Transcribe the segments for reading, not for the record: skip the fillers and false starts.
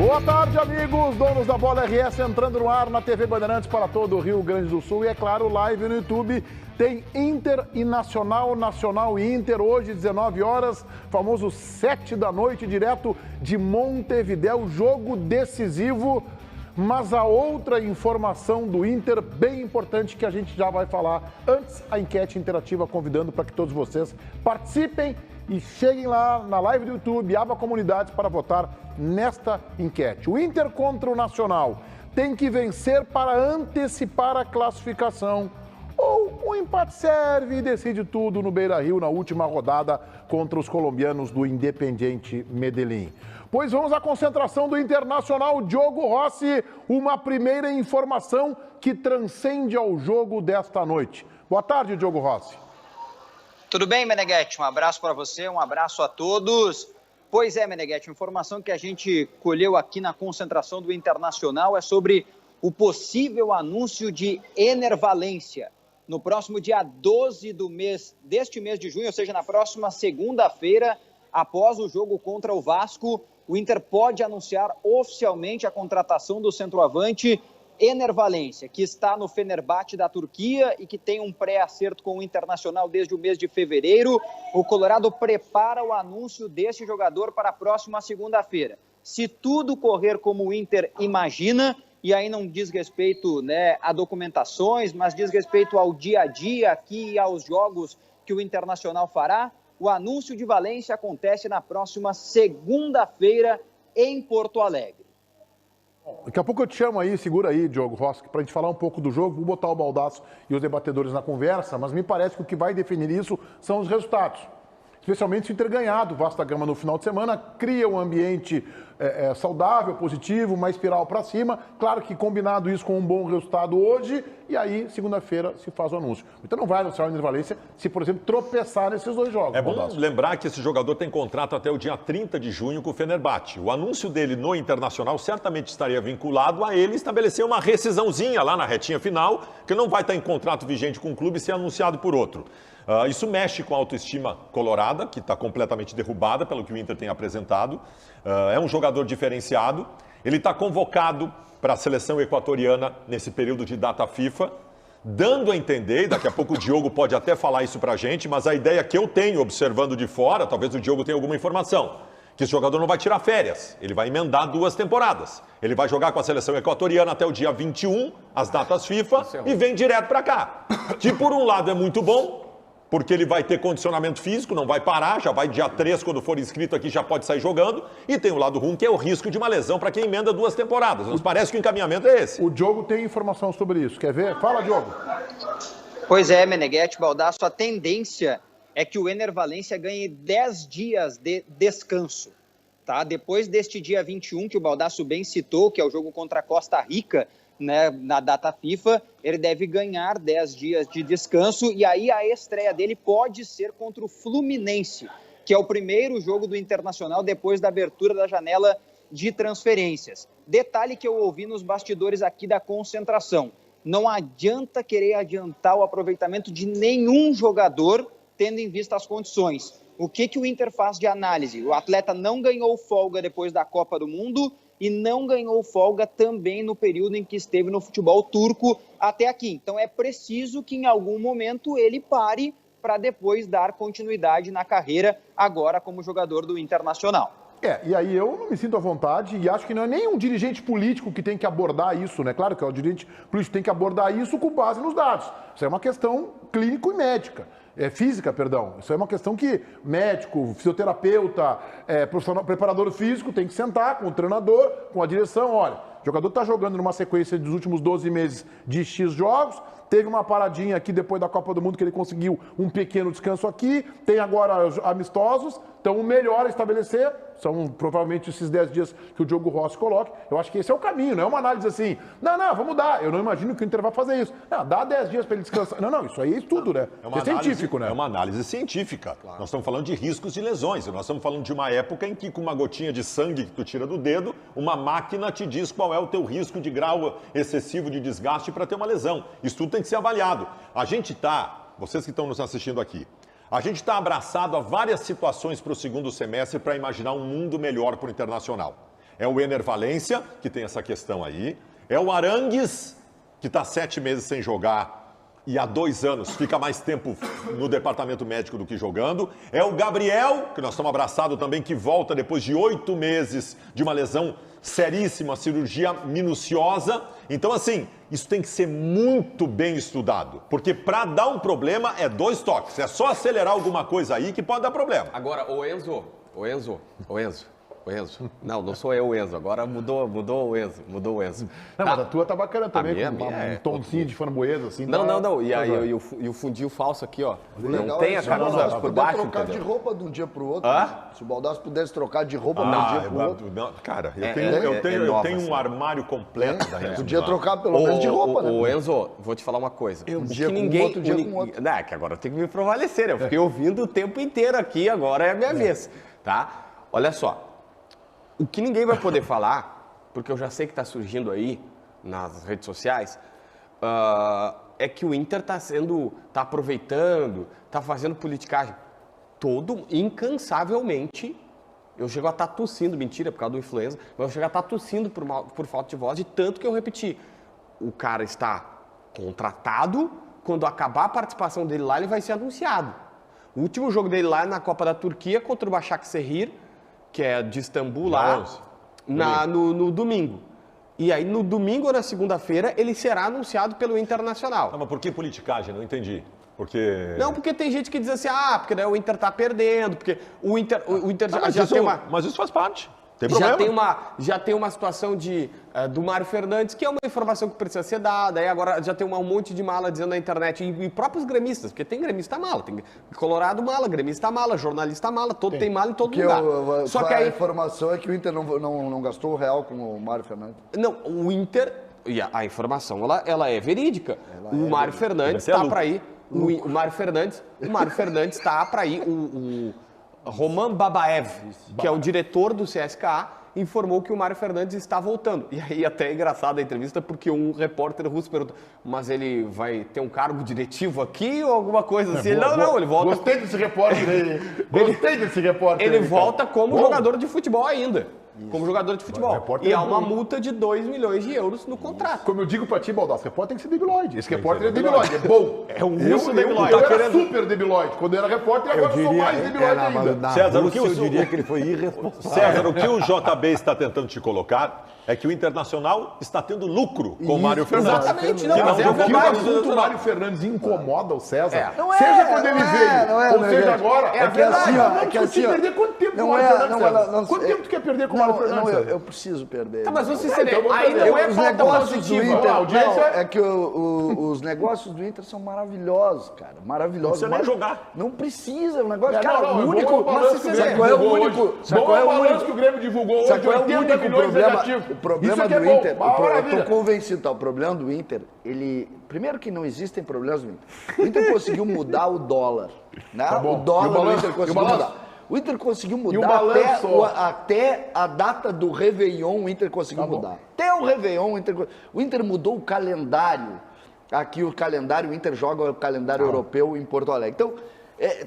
Boa tarde, amigos, donos da Bola RS, entrando no ar na TV Bandeirantes para todo o Rio Grande do Sul. E é claro, live no YouTube, tem Inter e Nacional, Nacional e Inter, hoje 19 horas, famoso 7 da noite, direto de Montevidéu, jogo decisivo. Mas a outra informação do Inter, bem importante, que a gente já vai falar antes, a enquete interativa, convidando para que todos vocês participem e cheguem lá na live do YouTube, aba comunidades, para votar nesta enquete. O Inter contra o Nacional tem que vencer para antecipar a classificação. Ou o empate serve e decide tudo no Beira-Rio na última rodada contra os colombianos do Independiente Medellín. Pois vamos à concentração do Internacional. Diogo Rossi, uma primeira informação que transcende ao jogo desta noite. Boa tarde, Diogo Rossi. Tudo bem, Meneghetti? Um abraço para você, um abraço a todos. Pois é, Meneghetti, a informação que a gente colheu aqui na concentração do Internacional é sobre o possível anúncio de Ener Valencia. No próximo dia 12 deste mês de junho, ou seja, na próxima segunda-feira, após o jogo contra o Vasco, o Inter pode anunciar oficialmente a contratação do centroavante Ener Valencia, que está no Fenerbahçe da Turquia e que tem um pré-acerto com o Internacional desde o mês de fevereiro. O Colorado prepara o anúncio desse jogador para a próxima segunda-feira. Se tudo correr como o Inter imagina, e aí não diz respeito, a documentações, mas diz respeito ao dia a dia aqui e aos jogos que o Internacional fará, o anúncio de Valencia acontece na próxima segunda-feira em Porto Alegre. Daqui a pouco eu te chamo aí, segura aí, Diogo Rossi, para a gente falar um pouco do jogo. Vou botar o Baldasso e os debatedores na conversa, mas me parece que o que vai definir isso são os resultados. Especialmente se o Inter ganhar do Vasco da Gama no final de semana, cria um ambiente saudável, positivo, uma espiral para cima. Claro que combinado isso com um bom resultado hoje, e aí, segunda-feira, se faz o anúncio. Então não vai anunciar o Ener Valencia se, por exemplo, tropeçar nesses dois jogos. É bom lembrar que esse jogador tem contrato até o dia 30 de junho com o Fenerbahçe. O anúncio dele no Internacional certamente estaria vinculado a ele estabelecer uma rescisãozinha lá na retinha final, que não vai estar em contrato vigente com o clube e ser anunciado por outro. Isso mexe com a autoestima colorada, que está completamente derrubada pelo que o Inter tem apresentado. É um jogador diferenciado. Ele está convocado para a seleção equatoriana nesse período de data FIFA, dando a entender, e daqui a pouco o Diogo pode até falar isso para a gente, mas a ideia que eu tenho observando de fora, talvez o Diogo tenha alguma informação, que esse jogador não vai tirar férias, ele vai emendar 2 temporadas. Ele vai jogar com a seleção equatoriana até o dia 21, as datas FIFA, e vem direto para cá. Que por um lado é muito bom, porque ele vai ter condicionamento físico, não vai parar, já vai dia 3, quando for inscrito aqui, já pode sair jogando. E tem o lado ruim, que é o risco de uma lesão para quem emenda 2 temporadas. Nos parece que o encaminhamento é esse. O Diogo tem informação sobre isso. Quer ver? Fala, Diogo. Pois é, Meneghetti, Baldasso, a tendência é que o Ener Valencia ganhe 10 dias de descanso. Tá? Depois deste dia 21, que o Baldasso bem citou, que é o jogo contra a Costa Rica, na data FIFA, ele deve ganhar 10 dias de descanso, e aí a estreia dele pode ser contra o Fluminense, que é o primeiro jogo do Internacional depois da abertura da janela de transferências. Detalhe que eu ouvi nos bastidores aqui da concentração: não adianta querer adiantar o aproveitamento de nenhum jogador tendo em vista as condições. O que o Inter faz de análise? O atleta não ganhou folga depois da Copa do Mundo e não ganhou folga também no período em que esteve no futebol turco até aqui. Então é preciso que em algum momento ele pare para depois dar continuidade na carreira agora como jogador do Internacional. E aí eu não me sinto à vontade e acho que não é nem um dirigente político que tem que abordar isso, né? Claro que o dirigente político tem que abordar isso com base nos dados. Isso é uma questão clínico e médica. Física, perdão. Isso é uma questão que médico, fisioterapeuta, profissional, preparador físico tem que sentar com o treinador, com a direção. Olha, o jogador está jogando numa sequência dos últimos 12 meses de X jogos, teve uma paradinha aqui depois da Copa do Mundo que ele conseguiu um pequeno descanso aqui, tem agora amistosos, então o melhor a estabelecer são provavelmente esses 10 dias que o Diogo Rossi coloca. Eu acho que esse é o caminho, não é uma análise assim, não, vamos dar. Eu não imagino que o Inter vai fazer isso. Não, dá 10 dias para ele descansar. Não, isso aí é estudo, né? É científico, né? É uma análise científica. Claro. Nós estamos falando de riscos de lesões. Nós estamos falando de uma época em que, com uma gotinha de sangue que tu tira do dedo, uma máquina te diz qual é o teu risco de grau excessivo de desgaste para ter uma lesão. Isso tudo tem que ser avaliado. A gente vocês que estão nos assistindo aqui, a gente está abraçado a várias situações para o segundo semestre para imaginar um mundo melhor para o Internacional. É o Ener Valencia, que tem essa questão aí. É o Arangues, que está 7 meses sem jogar e há 2 anos fica mais tempo no departamento médico do que jogando. É o Gabriel, que nós estamos abraçados também, que volta depois de 8 meses de uma lesão seríssima, cirurgia minuciosa. Então, assim, isso tem que ser muito bem estudado, porque para dar um problema é 2 toques. É só acelerar alguma coisa aí que pode dar problema. Agora, o Enzo. Não sou eu o Enzo, agora mudou o Enzo. Não, mas a tua tá bacana também, com é um tomzinho de framboesa, assim. Não. E o fundinho falso aqui, ó. Não tem a camisa por baixo, trocar entendeu? de roupa de um dia pro outro. Né? Se o Baldasso pudesse trocar de roupa de um dia pro outro. Cara, eu tenho um armário completo da Renzo. Podia trocar pelo menos de roupa, né? O Enzo, vou te falar uma coisa. Um dia com um, outro dia com outro. Não, é que agora eu tenho que me prevalecer. Eu fiquei ouvindo o tempo inteiro aqui, agora é a minha vez, tá? Olha só. O que ninguém vai poder falar, porque eu já sei que está surgindo aí nas redes sociais, é que o Inter está aproveitando, está fazendo politicagem. Incansavelmente, eu chego a estar tossindo, mentira, por causa do influenza, mas eu chego a estar tossindo por falta de voz, de tanto que eu repeti. O cara está contratado, quando acabar a participação dele lá, ele vai ser anunciado. O último jogo dele lá é na Copa da Turquia contra o Başakşehir, que é de Istambul lá, no domingo. E aí, no domingo ou na segunda-feira, ele será anunciado pelo Internacional. Não, mas por que politicagem? Não entendi. Porque... Não, porque tem gente que diz assim, porque daí o Inter tá perdendo, porque o Inter já tem uma... Mas isso faz parte. Tem problema. Já tem uma situação do Mário Fernandes, que é uma informação que precisa ser dada, aí agora já tem um monte de mala dizendo na internet, e próprios gremistas, porque tem gremista mala, tem colorado mala, gremista mala, jornalista mala, tem mala em todo lugar. Só que a informação é que o Inter não gastou o real com o Mário Fernandes. Não, o Inter, e a informação ela é verídica, o Mário Fernandes está para ir, o Mário Fernandes está para ir, o Roman Babaev, que é o diretor do CSKA, informou que o Mário Fernandes está voltando. E aí até é engraçado a entrevista, porque um repórter russo perguntou, mas ele vai ter um cargo diretivo aqui ou alguma coisa assim? Não, ele volta... Gostei desse repórter aí. Ele volta como jogador de futebol ainda. Como jogador de futebol. E há uma multa de 2 milhões de euros no contrato. Como eu digo pra ti, Baldasso, repórter tem que ser debilóide. Esse repórter é debilóide, é bom. É um russo debilóide. Eu era super debilóide. Quando eu era repórter, agora eu sou mais debilóide ainda. César, o que eu diria que ele foi irresponsável. César, o que o JB está tentando te colocar é que o Internacional está tendo lucro com o Mário Fernandes. Exatamente. O assunto do Mário Fernandes incomoda o César. Seja quando ele veio, ou seja agora. É que assim, perder quanto tempo com o Mário Fernandes? Quanto tempo tu quer perder com o Mário Fernandes? Eu preciso perder. Tá, mas você aí não é falta positiva. É que os negócios do Inter são maravilhosos, cara. Maravilhosos. Não precisa nem jogar. Não precisa. O negócio, cara, o único... Sabe qual é o único... Qual é o único que o Grêmio divulgou hoje? Sabe qual é o único problema? O problema do Inter... Eu tô convencido, tá? O problema do Inter, primeiro que não existem problemas do Inter. O Inter conseguiu mudar o dólar. Né? O dólar o Inter conseguiu mudar. O Inter conseguiu mudar até a data do Réveillon, o Inter conseguiu mudar. Até o Réveillon, o Inter mudou o calendário. Aqui o Inter joga o calendário europeu em Porto Alegre. Então,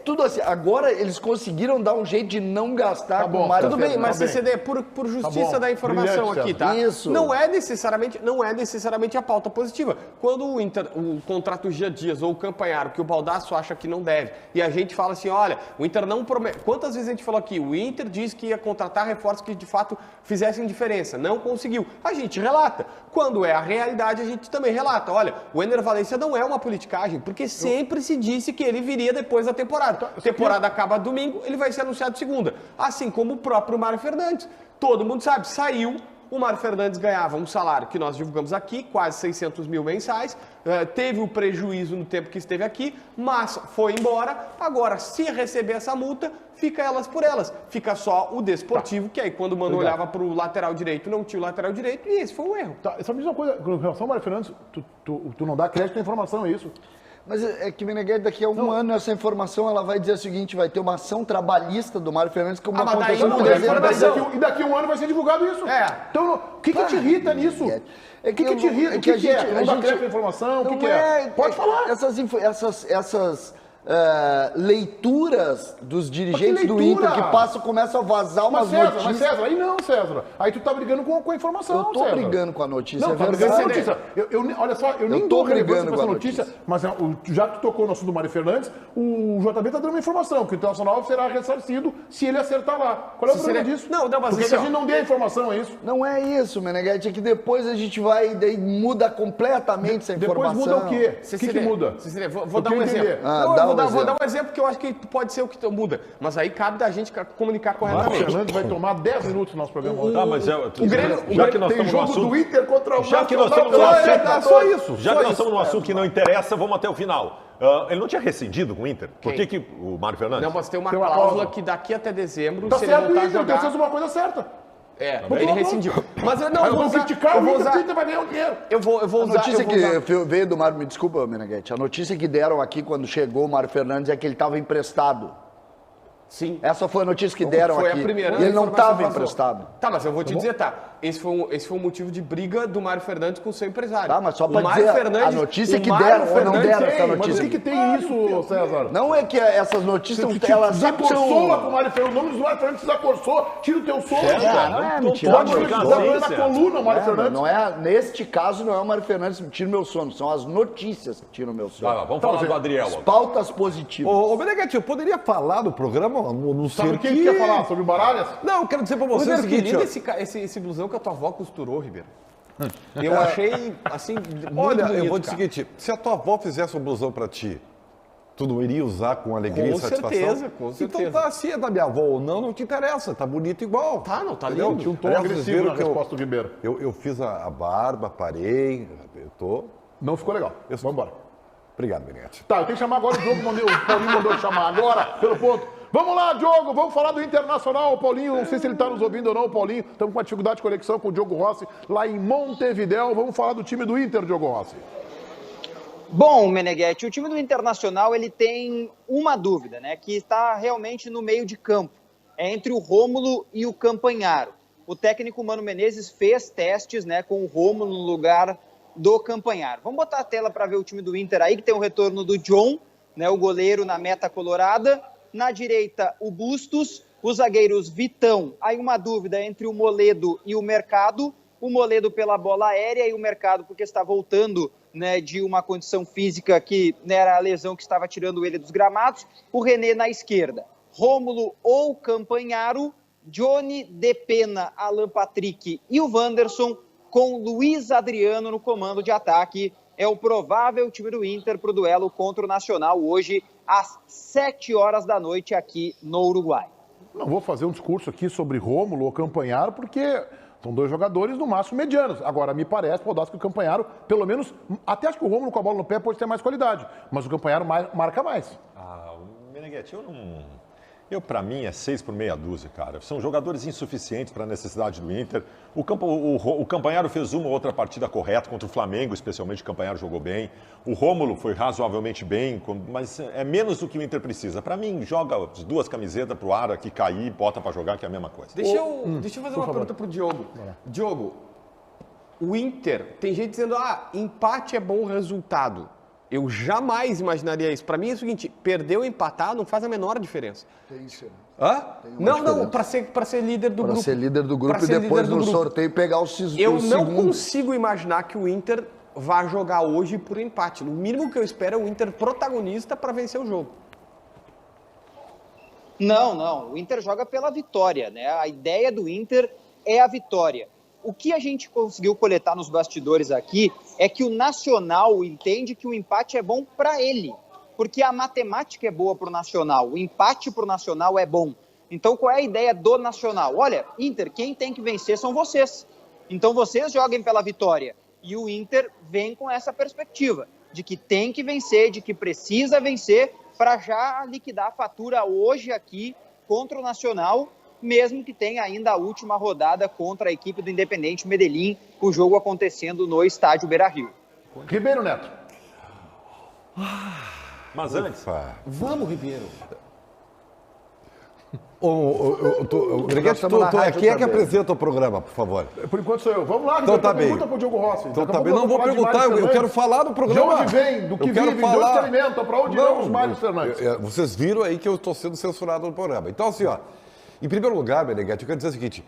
tudo assim, agora eles conseguiram dar um jeito de não gastar com o Mário Tudo bem, mas CCD, por justiça da informação aqui, tá? Isso. Não é necessariamente a pauta positiva. Quando o Inter, o contrato Gia Dias ou o Campanharo, que o Baldasso acha que não deve, e a gente fala assim, olha, o Inter não promete... Quantas vezes a gente falou aqui? O Inter disse que ia contratar reforços que de fato fizessem diferença. Não conseguiu. A gente relata. Quando é a realidade, a gente também relata. Olha, o Ener Valencia não é uma politicagem, porque sempre se disse que ele viria depois da temporada. A temporada acaba domingo, ele vai ser anunciado segunda. Assim como o próprio Mário Fernandes. Todo mundo sabe, saiu, o Mário Fernandes ganhava um salário que nós divulgamos aqui, quase 600 mil mensais, teve o prejuízo no tempo que esteve aqui, mas foi embora. Agora, se receber essa multa, fica elas por elas. Fica só o desportivo, que aí quando o Mano olhava para o lateral direito, não tinha o lateral direito, e esse foi o erro. Tá, só me diz uma coisa, com relação ao Mário Fernandes, tu não dá crédito à informação, é isso? Mas é que, Meneghel, daqui a um ano essa informação ela vai dizer o seguinte, vai ter uma ação trabalhista do Mário Fernandes como aconteceu no Brasil. E daqui a um ano vai ser divulgado isso. Então, o que te irrita nisso? O que te irrita? O que é? Não dá crédito à informação? O que é? Pode falar. leituras dos dirigentes do Inter que começam a vazar umas notícias. Mas César, aí não, César. Aí tu tá brigando com a informação, Eu tô brigando com a notícia, não, é verdade. Brigando com a notícia. Olha só, eu nem tô dou relevância brigando pra com essa a notícia, mas já que tu tocou no assunto do Mário Fernandes, o JB tá dando uma informação, que o Internacional será ressarcido se ele acertar lá. Qual é o problema disso? Não, mas porque assim, a gente não deu a informação, é isso? Não é isso, Meneghetti, é que depois a gente vai, daí muda completamente essa informação. Depois muda o quê? O que muda? Vou dar um exemplo. Vou dar um exemplo que eu acho que pode ser o que muda. Mas aí cabe da gente comunicar corretamente. O Fernandes vai tomar 10 minutos no nosso programa. Tá, mas já que nós estamos no assunto do Inter contra o já que nós estamos no assunto, só isso. Já que nós estamos no assunto que não interessa, vamos até o final. Ele não tinha rescindido com o Inter? Por que o Mário Fernandes? Não, mas tem uma cláusula que daqui até dezembro, tá se certo, ele voltar a jogar... Fez uma coisa certa. Ele rescindiu. Mas eu não vou criticar o Inter, o Inter vai ganhar o dinheiro. Eu vou usar... A notícia que veio do Mário, me desculpa, Meneghetti, a notícia que deram aqui quando chegou o Mário Fernandes é que ele estava emprestado. Sim. Essa foi a notícia que deram aqui. Foi a primeira. E ele não estava emprestado. Tá, mas eu vou te dizer, tá. Esse foi um motivo de briga do Mário Fernandes com o seu empresário. Tá, mas só para dizer a notícia que deram ou não deram essa notícia. Mas o que tem isso, César? Não é que essas notícias, elas sempre são... com o Mário Fernandes, o nome do Mário Fernandes desacorçou, tira o teu som. Não é mentira. Na coluna, Mário Fernandes. Não é, neste caso, não é o Mário Fernandes que tira o meu sono, são as notícias que tiram o meu sono. Vamos falar do Adriel. Pautas positivas. Ô, Meneghetti, eu poderia falar do programa no Sabe o que quer falar? Sobre baralhas? Não, eu quero dizer pra você o seguinte... Esse blusão que a tua avó costurou, Ribeiro. Eu achei, assim, muito Olha, bonito, eu vou dizer o seguinte, se a tua avó fizesse um blusão pra ti, tu não iria usar com alegria e satisfação? Com certeza. Então tá, se é da minha avó ou não te interessa, tá bonito igual. Tá, não, tá entendeu? lindo. Tinha um tom agressivo na resposta do Ribeiro. Eu fiz a barba, parei, eu tô... Não ficou legal. Vamos embora. Obrigado, Meneghetti. Tá, eu tenho que chamar agora o Diogo, o Paulinho mandou chamar agora, pelo ponto. Vamos lá, Diogo, vamos falar do Internacional. O Paulinho, não sei se ele está nos ouvindo ou não, o Paulinho. Estamos com uma dificuldade de conexão com o Diogo Rossi, lá em Montevidéu. Vamos falar do time do Inter, Diogo Rossi. Bom, Meneghetti, o time do Internacional, ele tem uma dúvida, né, que está realmente no meio de campo. É entre o Rômulo e o Campanharo. O técnico Mano Menezes fez testes, né, com o Rômulo no lugar do Campanharo. Vamos botar a tela para ver o time do Inter aí, que tem o retorno do John, né, o goleiro na meta colorada. Na direita, o Bustos, os zagueiros Vitão. Aí uma dúvida entre o Moledo e o Mercado. O Moledo pela bola aérea e o Mercado porque está voltando, né, de uma condição física que, né, era a lesão que estava tirando ele dos gramados. O René na esquerda. Rômulo ou Campanharo, Johnny, Depena, Alan Patrick e o Wanderson com Luiz Adriano no comando de ataque. É o provável time do Inter para o duelo contra o Nacional hoje às 7 horas da noite aqui no Uruguai. Não vou fazer um discurso aqui sobre Rômulo ou Campanharo, porque são dois jogadores no máximo medianos. Agora, me parece, Podolski, que o Campanharo, pelo menos, até acho que o Rômulo com a bola no pé pode ter mais qualidade, mas o Campanharo marca mais. O Meneghetti, pra mim, é 6 por meia dúzia, cara. São jogadores insuficientes para a necessidade do Inter. O Campanharo fez uma ou outra partida correta contra o Flamengo, especialmente o Campanharo jogou bem. O Rômulo foi razoavelmente bem, mas é menos do que o Inter precisa. Para mim, joga as duas camisetas pro ar aqui, cair, bota para jogar, que é a mesma coisa. Deixa eu fazer uma pergunta pro Diogo. Diogo, o Inter, tem gente dizendo, empate é bom resultado. Eu jamais imaginaria isso. Para mim é o seguinte, perder ou empatar não faz a menor diferença. Tem sim. Não, para ser líder do grupo. Para ser líder do grupo e depois no sorteio pegar o segundo. Eu não consigo imaginar que o Inter vá jogar hoje por empate. No mínimo que eu espero é o Inter protagonista para vencer o jogo. Não. O Inter joga pela vitória, né? A ideia do Inter é a vitória. O que a gente conseguiu coletar nos bastidores aqui é que o Nacional entende que o empate é bom para ele, porque a matemática é boa para o Nacional, o empate para o Nacional é bom. Então, qual é a ideia do Nacional? Olha, Inter, quem tem que vencer são vocês. Então, vocês joguem pela vitória. E o Inter vem com essa perspectiva de que tem que vencer, de que precisa vencer para já liquidar a fatura hoje aqui contra o Nacional, mesmo que tenha ainda a última rodada contra a equipe do Independente Medellín, o jogo acontecendo no estádio Beira-Rio. Ribeiro Neto. Mas antes... Vamos, Ribeiro. Quem é que apresenta o programa, por favor? Por enquanto sou eu. Vamos lá, então tá bem. Pergunta pro Diogo Rossi. Então tá bem. Não vou perguntar, eu quero falar do programa. De onde vem, do que vive, de onde se alimenta, para onde vamos, Mário Fernandes? Vocês viram aí que eu estou sendo censurado no programa. Então, assim, ó, em primeiro lugar, Meneghete, eu quero dizer o seguinte,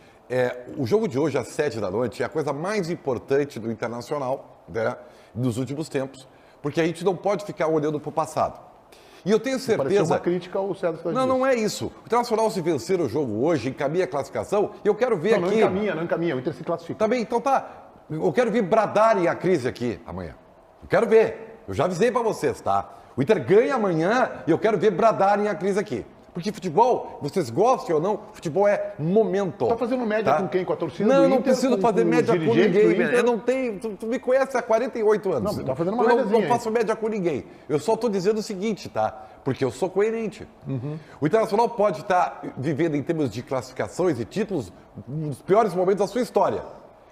o jogo de hoje às 7 da noite é a coisa mais importante do Internacional, né, dos últimos tempos, porque a gente não pode ficar olhando para o passado. E eu tenho certeza... Pareceu uma crítica ao César Fernandes. Não é isso. O Internacional, se vencer o jogo hoje, encaminha a classificação, e eu quero ver aqui... Não encaminha, o Inter se classifica. Tá bem, então tá. Eu quero ver bradarem a crise aqui amanhã. Eu quero ver. Eu já avisei pra vocês, tá? O Inter ganha amanhã e eu quero ver bradarem a crise aqui. Porque futebol, vocês gostem ou não, futebol é momento. Tá fazendo média com quem? Com a torcida não, do Inter? Não preciso fazer média com ninguém. Eu não tenho... Tu me conhece há 48 anos. Não, tá fazendo uma médiazinha. Eu não faço média com ninguém. Eu só tô dizendo o seguinte, tá? Porque eu sou coerente. O Internacional pode estar vivendo, em termos de classificações e títulos, um dos piores momentos da sua história.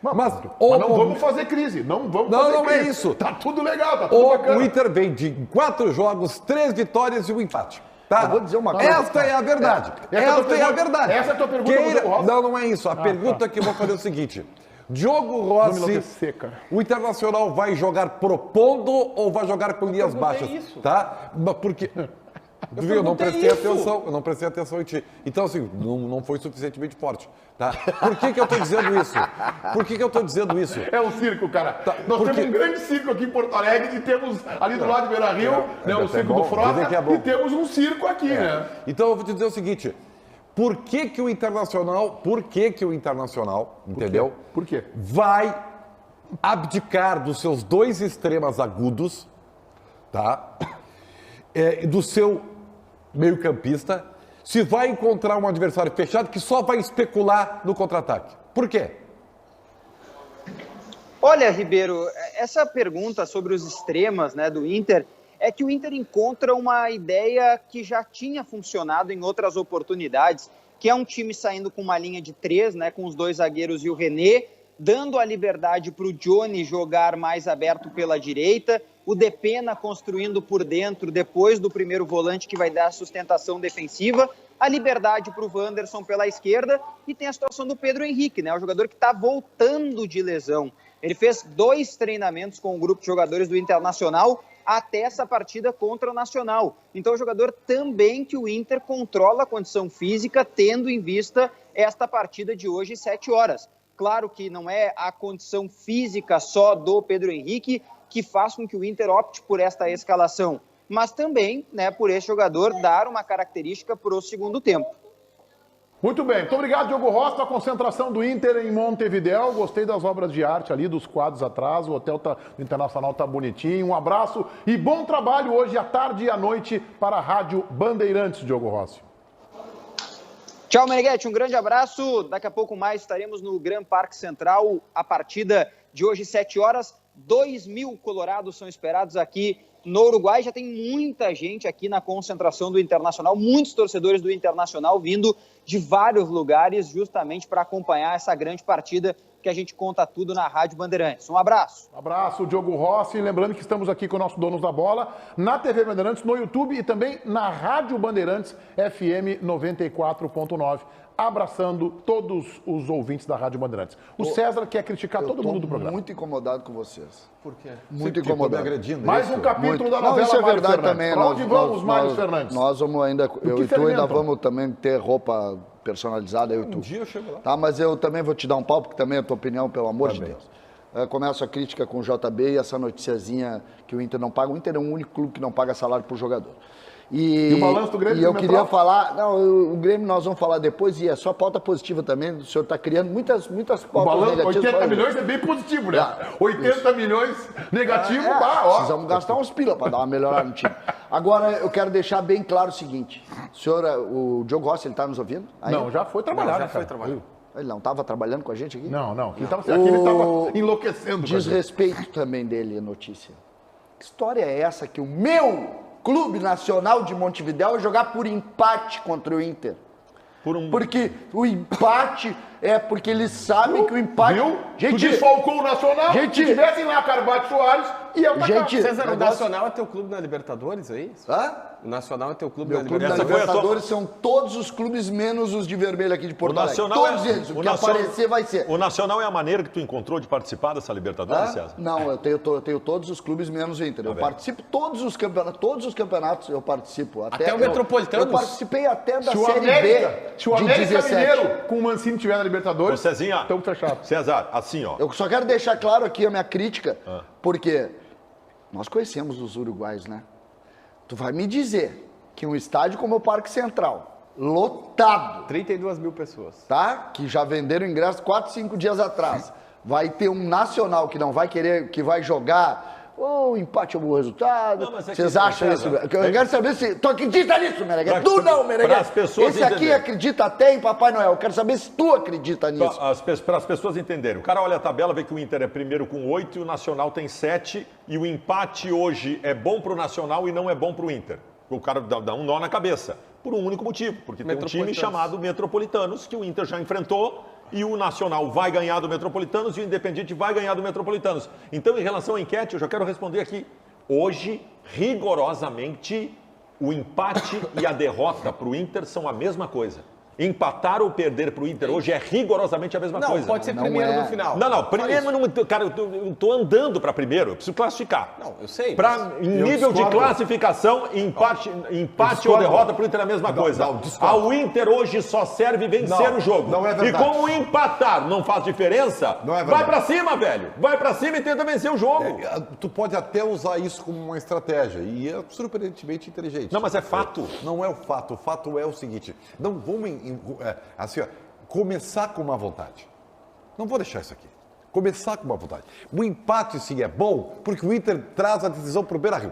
Mas não vamos fazer crise. Não é isso. Tá tudo legal, tá tudo bacana. O Inter vem de 4 jogos, 3 vitórias e 1 empate. Tá? Eu vou dizer uma coisa. Esta é a verdade. Esta é a verdade. Essa é a tua pergunta. Não é isso. A pergunta que eu vou fazer é o seguinte. Diogo Rossi, o Internacional vai jogar propondo ou vai jogar com linhas baixas? Isso. Tá? Porque... Eu não prestei atenção em ti. Então, assim, não foi suficientemente forte. Tá? Por que eu tô dizendo isso? Por que eu tô dizendo isso? É um circo, cara. Tá, nós temos um grande circo aqui em Porto Alegre e temos ali do lado de Beira-Rio, né, o circo do Frota, e temos um circo aqui, né? Então, eu vou te dizer o seguinte. Por que o Internacional, entendeu? Por quê? Vai abdicar dos seus 2 extremas agudos, tá? Do seu meio-campista, se vai encontrar um adversário fechado que só vai especular no contra-ataque. Por quê? Olha, Ribeiro, essa pergunta sobre os extremas, né, do Inter, é que o Inter encontra uma ideia que já tinha funcionado em outras oportunidades, que é um time saindo com uma linha de 3, né, com os 2 zagueiros e o René, dando a liberdade para o Johnny jogar mais aberto pela direita, o Depena construindo por dentro depois do primeiro volante que vai dar sustentação defensiva, a liberdade para o Wanderson pela esquerda e tem a situação do Pedro Henrique, né, o jogador que está voltando de lesão. Ele fez 2 treinamentos com o grupo de jogadores do Internacional até essa partida contra o Nacional. Então é um jogador também que o Inter controla a condição física, tendo em vista esta partida de hoje, 7 horas. Claro que não é a condição física só do Pedro Henrique que faz com que o Inter opte por esta escalação, mas também, né, por esse jogador dar uma característica para o segundo tempo. Muito bem, muito obrigado, Diogo Rossi, a concentração do Inter em Montevidéu. Gostei das obras de arte ali, dos quadros atrás, o hotel Internacional tá bonitinho. Um abraço e bom trabalho hoje à tarde e à noite para a Rádio Bandeirantes, Diogo Rossi. Tchau, Meneghete, um grande abraço. Daqui a pouco mais estaremos no Gran Parque Central. A partida de hoje, 7 horas. 2.000 colorados são esperados aqui no Uruguai. Já tem muita gente aqui na concentração do Internacional, muitos torcedores do Internacional vindo de vários lugares justamente para acompanhar essa grande partida que a gente conta tudo na Rádio Bandeirantes. Um abraço. Um abraço, Diogo Rossi. Lembrando que estamos aqui com o nosso Donos da Bola, na TV Bandeirantes, no YouTube e também na Rádio Bandeirantes FM 94.9. Abraçando todos os ouvintes da Rádio Bandeirantes. O César quer criticar todo mundo do programa. Muito incomodado com vocês. Por quê? Muito incomodado. Mais um capítulo da novela. Isso é verdade também. Para onde vamos, Mário Fernandes? Nós vamos ainda, eu e tu ainda vamos também ter roupa personalizada, eu e tu. Um dia eu chego lá. Tá, mas eu também vou te dar um pau, porque também é a tua opinião, pelo amor de Deus. Começo a crítica com o JB e essa noticiazinha que o Inter não paga. O Inter é o único clube que não paga salário por jogador. E o balanço do Grêmio? E eu queria falar, o Grêmio nós vamos falar depois, e é só pauta positiva também, o senhor está criando muitas pautas negativas. 80 milhões é bem positivo, né? 80 milhões negativo, precisamos gastar uns pila para dar uma melhorada no time. Agora, eu quero deixar bem claro o seguinte, o Diogo Rossi, ele está nos ouvindo? Ainda? Não, já foi trabalhar. Já foi trabalhar. Ele não estava trabalhando com a gente aqui? Não. Aqui ele estava enlouquecendo. Desrespeito também dele, a notícia. Que história é essa que o meu Clube Nacional de Montevidéu vai jogar por empate contra o Inter? Porque o empate É porque eles sabem que o empate... Viu? Gente, tu desfalcou o Nacional, gente, se tivessem lá Carvalho Soares, ia o gente, César, o Nacional é teu clube na Libertadores, é isso? Hã? O Nacional é teu clube Meu na clube da Libertadores. Libertadores são todos os clubes menos os de vermelho aqui de Porto Alegre. Todos eles, o que aparecer vai ser. O Nacional é a maneira que tu encontrou de participar dessa Libertadores, César? Não, eu tenho todos os clubes menos o Inter. Eu participo todos os campeonatos eu participo. Até o Metropolitano? Eu participei até da Se o Série América, B se o de América 17. Mineiro com o Mancini tiver na Libertadores, Ô, Cezinha, estamos fechados. César, assim, ó. Eu só quero deixar claro aqui a minha crítica, porque nós conhecemos os uruguaios, né? Tu vai me dizer que um estádio como o Parque Central, lotado, 32 mil pessoas. tá? Que já venderam ingresso 4, 5 dias atrás. Vai ter um Nacional que não vai querer, que vai jogar, empate é um bom resultado. Vocês acham isso? Eu quero saber se tu acredita nisso, Meneghete. Tu não, Meneghete. Esse aqui acredita até em Papai Noel. Eu quero saber se tu acredita nisso. Para as pessoas entenderem. O cara olha a tabela, vê que o Inter é primeiro com 8 e o Nacional tem 7. E o empate hoje é bom para o Nacional e não é bom para o Inter. O cara dá um nó na cabeça. Por um único motivo. Porque tem um time chamado Metropolitanos, que o Inter já enfrentou. E o Nacional vai ganhar do Metropolitanos e o Independiente vai ganhar do Metropolitanos. Então, em relação à enquete, eu já quero responder aqui. Hoje, rigorosamente, o empate e a derrota para o Inter são a mesma coisa. Empatar ou perder para o Inter hoje é rigorosamente a mesma coisa. Não, pode ser primeiro no final. Não, primeiro, cara, eu estou andando para primeiro, eu preciso classificar. Não, eu sei. Em nível de classificação, empate ou derrota para o Inter é a mesma coisa. Ao Inter hoje só serve vencer o jogo. Não é verdade. E como empatar não faz diferença, Não é vai verdade. para cima, velho. Vai para cima e tenta vencer o jogo. Tu pode até usar isso como uma estratégia e é surpreendentemente inteligente. Não, mas é fato. Não é o fato. O fato é o seguinte: não vamos assim, ó, começar com uma vontade. Não vou deixar isso aqui. Começar com uma vontade. O empate sim é bom porque o Inter traz a decisão para o Beira-Rio,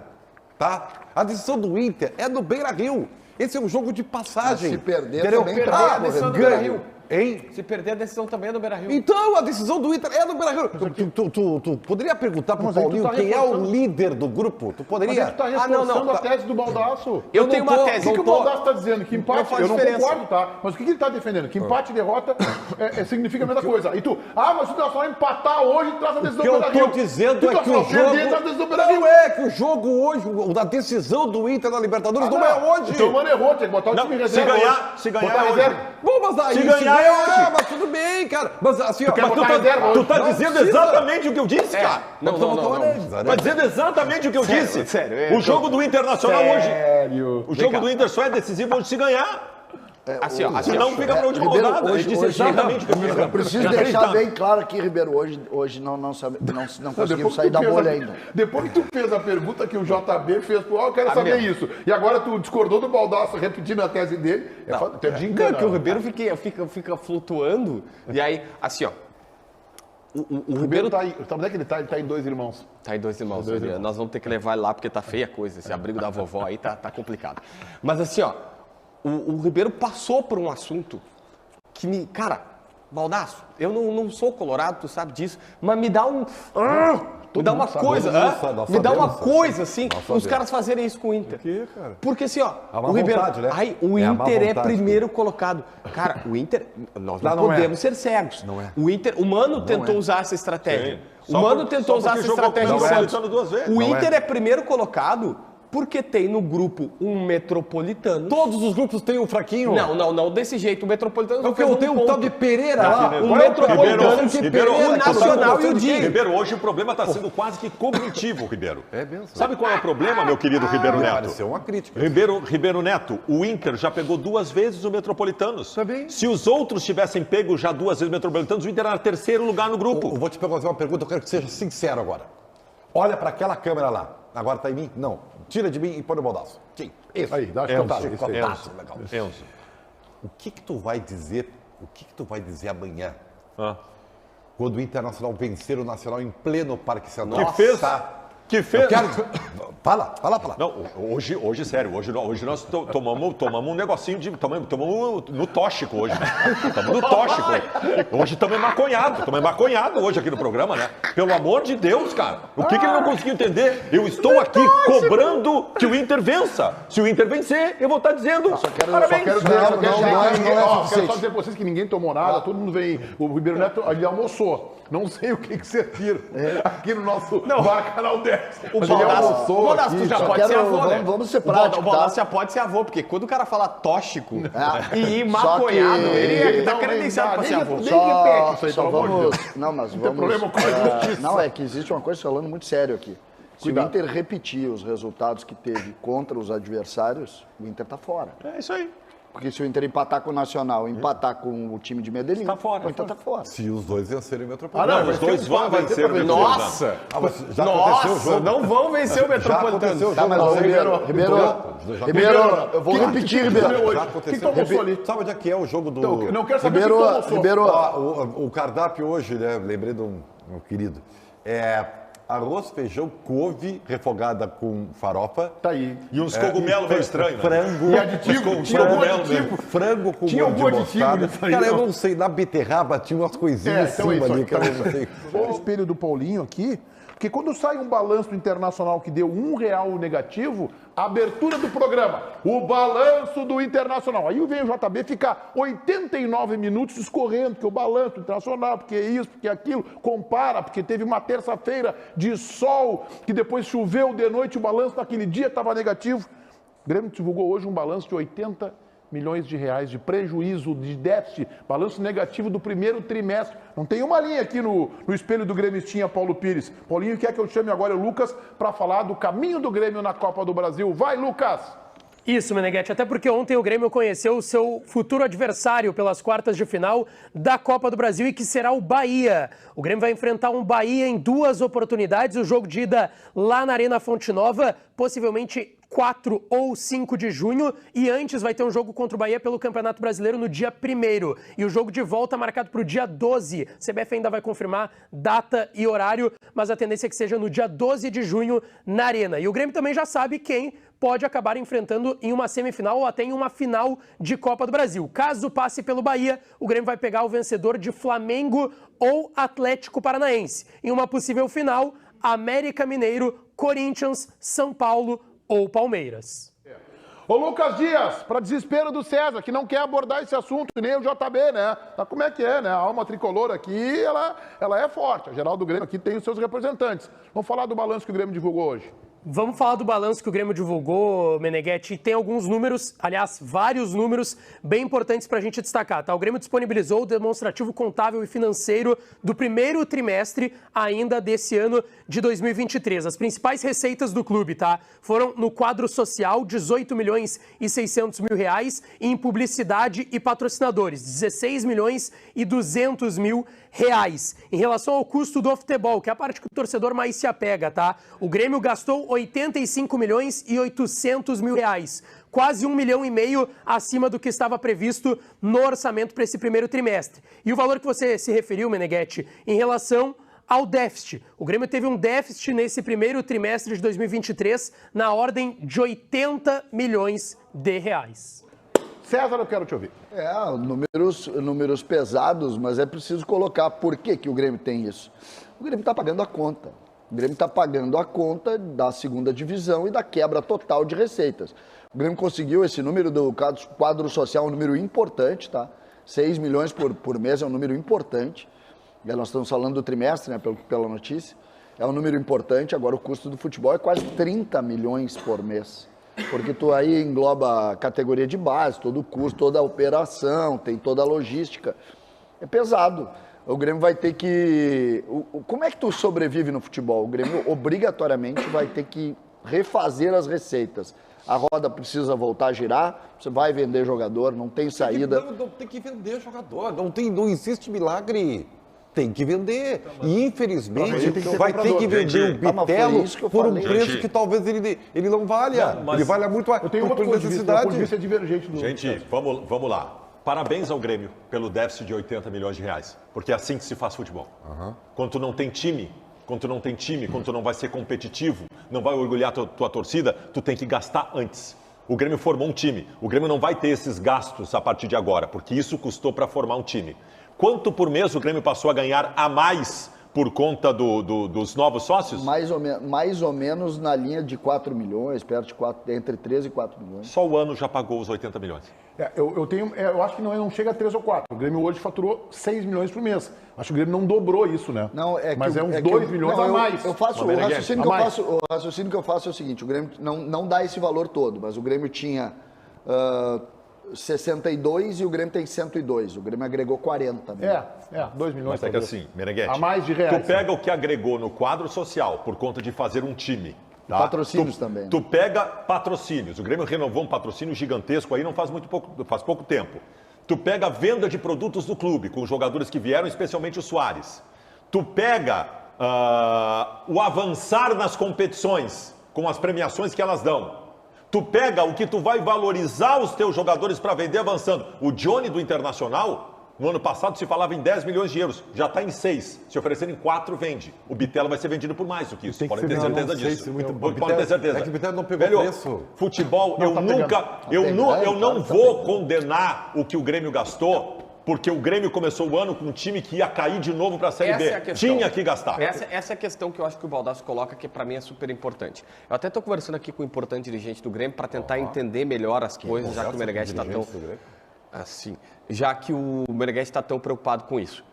tá? A decisão do Inter é no Beira-Rio. Esse é um jogo de passagem. Mas se perder entendeu? também Perder a decisão do Beira-Rio. Hein? Se perder a decisão também é no Beira-Rio. Então, a decisão do Inter é no Beira-Rio. Tu poderia perguntar pro Paulinho quem é o líder do grupo? Tu poderia? Mas tu tá reforçando a tese do Baldasso. Eu tenho uma tese. O que o Baldasso está dizendo? Que empate, eu não diferença. concordo, tá? Mas o que ele está defendendo? Que empate e derrota significa a mesma coisa. E tu, mas se o Nacional empatar hoje, traz a decisão O que do eu Beira-Rio. estou dizendo é que o perder, traz a decisão do Beira-Rio. Não é que o jogo hoje, a decisão do Inter na Libertadores não é hoje. Então o mano errou, tem que botar o time reserva. Se Botar ganhar reserva. hoje. Bom, mas aí Se ganhar é hoje. mas tudo bem, cara. Mas assim, ó, quer mas botar reserva Tu tá hoje? dizendo exatamente o que eu disse, cara. Não. Tá dizendo exatamente o que eu disse. Sério, O jogo do Internacional hoje. Sério. O jogo do Inter só é decisivo hoje se ganhar. Assim, ó. Senão fica pra última Ribeiro, rodada. hoje- Eu disse hoje- exatamente o que eu disse. Eu preciso deixar bem claro aqui, Ribeiro, hoje não conseguimos Depois sair que da tu fez bolha a- ainda. Depois que tu fez a pergunta que o JB fez, eu quero saber isso. E agora tu discordou do Baldasso repetindo a tese dele. Tu é Não, que o Ribeiro fica flutuando. E aí, assim, ó. O Ribeiro tá aí. Sabe onde é que ele tá? Ele tá em Dois Irmãos. Tá em Dois Irmãos, Adriano. Nós vamos ter que levar ele lá porque tá feia a coisa. Esse abrigo da vovó aí tá complicado. Mas assim, ó. O Ribeiro passou por um assunto que me... Cara, Baldasso, eu não sou colorado, tu sabe disso, mas me dá um... me dá uma coisa, me dá uma coisa assim, os caras fazerem isso com o Inter. Por quê, cara? Porque assim, ó, A má o Ribeiro, vontade, né? o É a má Inter é vontade, primeiro colocado. Cara, o Inter, nós não Não é. podemos ser cegos. Não é. O Inter, o Mano tentou usar essa estratégia. Sim. O Mano Só tentou usar porque essa jogou estratégia em com o Santos. Metropolitano duas vezes. O Não Inter é. é primeiro colocado porque tem no grupo um Metropolitano. Todos os grupos têm um fraquinho. Não, desse jeito. O Metropolitano Porque eu tenho um tal de Pereira lá. O Metropolitano, Ribeiro, o Nacional e o Dinho. Ribeiro, hoje o problema está sendo quase que cognitivo, Ribeiro. É mesmo? Sabe qual é o problema, meu querido Ribeiro Me Neto? pareceu uma crítica. Ribeiro Neto, o Inter já pegou 2 vezes o Metropolitanos. Também. Se os outros tivessem pego já 2 vezes o Metropolitanos, o Inter era 3º lugar no grupo. Eu vou te fazer uma pergunta, eu quero que seja sincero agora. Olha para aquela câmera lá. Agora tá em mim? Não. Tira de mim e põe no Baldasso. Sim. Isso. Aí, dá uma Chicotada, escutada. chicotada, legal. Enzo. O que tu vai dizer? O que tu vai dizer amanhã? Quando o Internacional vencer o Nacional em pleno Parque Central? Que fez? Que fez... Fala. Não, hoje, sério, hoje nós tomamos um negocinho de... Tomamos no tóxico hoje, né? Estamos no tóxico. Hoje estamos maconhados hoje aqui no programa, né? Pelo amor de Deus, cara. O que ele não conseguiu entender? Eu estou aqui cobrando que o Inter vença. Se o Inter vencer, eu vou estar dizendo parabéns. Quero só dizer pra vocês que ninguém tomou nada, todo mundo veio. O Ribeiro Neto, ele almoçou. Não sei o que serviram aqui no nosso bar Canal 10. O Baldasso já pode ser avô, né? Vamos ser práticos, O Baldasso já pode ser avô, porque quando o cara fala tóxico e ir maconhado, ele tá credenciado pra ser avô. Não, mas vamos... Não tem problema com a justiça. Não, é que existe uma coisa falando muito sério aqui. Se o Inter repetir os resultados que teve contra os adversários, o Inter tá fora. É isso aí. Porque se o Inter empatar com o Nacional, empatar com o time de Medellín, tá fora, o Inter tá fora. Se os dois vencerem o Metropolitano. Os dois vão vencer o Metropolitano. Nossa! Já aconteceu o jogo. Não vão vencer o Metropolitano. Tá, mas Ribeiro, eu vou repetir, Ribeiro. Quem tomou ali? Sabe onde é que é o jogo do... Não quero saber quem tomou. Ribeiro, o cardápio hoje, né? Lembrei de um querido. Arroz, feijão, couve refogada com farofa. Tá aí. E uns cogumelos meio estranhos. Frango. E aditivo? Tinha algum aditivo? Frango com Tinha algum molho de aditivo mostarda. nisso aí, Cara, eu não? não sei, na beterraba tinha umas coisinhas em cima ali que eu não sei. Olha o espelho do Paulinho aqui, porque quando sai um balanço do Internacional que deu R$1 negativo, a abertura do programa, o balanço do Internacional. Aí vem o JB ficar 89 minutos escorrendo, porque o balanço do Internacional, porque isso, porque aquilo, compara, porque teve uma terça-feira de sol, que depois choveu de noite, o balanço naquele dia estava negativo. O Grêmio divulgou hoje um balanço de 80 milhões de reais de prejuízo, de déficit, balanço negativo do primeiro trimestre. Não tem uma linha aqui no espelho do gremistinha Paulo Pires. Paulinho quer que eu chame agora o Lucas para falar do caminho do Grêmio na Copa do Brasil. Vai, Lucas! Isso, Meneghetti, até porque ontem o Grêmio conheceu o seu futuro adversário pelas quartas de final da Copa do Brasil e que será o Bahia. O Grêmio vai enfrentar um Bahia em 2 oportunidades, o jogo de ida lá na Arena Fonte Nova, possivelmente 4 ou 5 de junho, e antes vai ter um jogo contra o Bahia pelo Campeonato Brasileiro no dia 1º, e o jogo de volta marcado para o dia 12. A CBF ainda vai confirmar data e horário, mas a tendência é que seja no dia 12 de junho na Arena. E o Grêmio também já sabe quem pode acabar enfrentando em uma semifinal ou até em uma final de Copa do Brasil. Caso passe pelo Bahia, o Grêmio vai pegar o vencedor de Flamengo ou Atlético Paranaense. Em uma possível final, América Mineiro, Corinthians, São Paulo ou Palmeiras. Ô Lucas Dias, para desespero do César, que não quer abordar esse assunto, nem o JB, né? Mas como é que é, né? A alma tricolor aqui, ela é forte. A geral do Grêmio aqui tem os seus representantes. Vamos falar do balanço que o Grêmio divulgou hoje. Vamos falar do balanço que o Grêmio divulgou, Meneghetti. Tem alguns números, aliás, vários números bem importantes para a gente destacar, tá? O Grêmio disponibilizou o demonstrativo contábil e financeiro do primeiro trimestre ainda desse ano de 2023. As principais receitas do clube, tá? Foram no quadro social, 18 milhões e 600 mil reais, e em publicidade e patrocinadores, 16 milhões e 200 mil reais. Em relação ao custo do futebol, que é a parte que o torcedor mais se apega, tá? O Grêmio gastou 85 milhões e 800 mil reais, quase 1,5 milhão acima do que estava previsto no orçamento para esse primeiro trimestre. E o valor que você se referiu, Meneghetti, em relação ao déficit. O Grêmio teve um déficit nesse primeiro trimestre de 2023 na ordem de 80 milhões de reais. César, eu quero te ouvir. Números pesados, mas é preciso colocar por que o Grêmio tem isso. O Grêmio está pagando a conta. O Grêmio está pagando a conta da segunda divisão e da quebra total de receitas. O Grêmio conseguiu esse número do quadro social, um número importante, tá? 6 milhões por mês é um número importante. E nós estamos falando do trimestre, né, pela notícia. É um número importante. Agora o custo do futebol é quase 30 milhões por mês. Porque tu aí engloba a categoria de base, todo o custo, toda a operação, tem toda a logística. É pesado. O Grêmio vai ter que... Como é que tu sobrevive no futebol? O Grêmio obrigatoriamente vai ter que refazer as receitas. A roda precisa voltar a girar, você vai vender jogador, não tem saída. Não tem que vender jogador, não existe milagre. Tem que vender. E, infelizmente, vai ter que vender o Bitelo por um preço que talvez ele não valha. Não, ele valha muito eu tenho outra necessidade. Ponto de vista divergente do... Gente, vamos lá. Parabéns ao Grêmio pelo déficit de 80 milhões de reais. Porque é assim que se faz futebol. Quando tu não tem time, quando tu não tem time, quando tu não vai ser competitivo, não vai orgulhar tua torcida, tu tem que gastar antes. O Grêmio formou um time. O Grêmio não vai ter esses gastos a partir de agora, porque isso custou para formar um time. Quanto por mês o Grêmio passou a ganhar a mais por conta dos novos sócios? Mais ou menos na linha de 4 milhões, perto de 4, entre 3 e 4 milhões. Só o ano já pagou os 80 milhões. Eu acho que não chega a 3 ou 4. O Grêmio hoje faturou 6 milhões por mês. Acho que o Grêmio não dobrou isso, né? Não, mas é uns 2 milhões a mais. O raciocínio que eu faço é o seguinte, o Grêmio não dá esse valor todo, mas o Grêmio tinha 62 e o Grêmio tem 102. O Grêmio agregou 40. Né? 2 milhões. Mas é que assim, Meneghete, a mais de reais. Tu pega o que agregou no quadro social por conta de fazer um time. Tá? Patrocínios também. Né? Tu pega patrocínios. O Grêmio renovou um patrocínio gigantesco aí faz pouco tempo. Tu pega a venda de produtos do clube com os jogadores que vieram, especialmente o Soares. Tu pega o avançar nas competições com as premiações que elas dão. Tu pega o que tu vai valorizar os teus jogadores para vender avançando. O Johnny do Internacional, no ano passado se falava em 10 milhões de euros, já está em 6. Se oferecerem 4, vende. O Bitelo vai ser vendido por mais do que isso. Podem ter certeza disso. Podem ter certeza. É que o Bitelo não pegou preço. Futebol, eu não vou condenar o que o Grêmio gastou, porque o Grêmio começou o ano com um time que ia cair de novo para a Série B. Tinha que gastar. Essa é a questão que eu acho que o Baldasso coloca, que para mim é super importante. Eu até estou conversando aqui com o importante dirigente do Grêmio para tentar entender melhor as coisas, já que o Meneghete está tão... Assim, já que o Meneghete está tão preocupado com isso.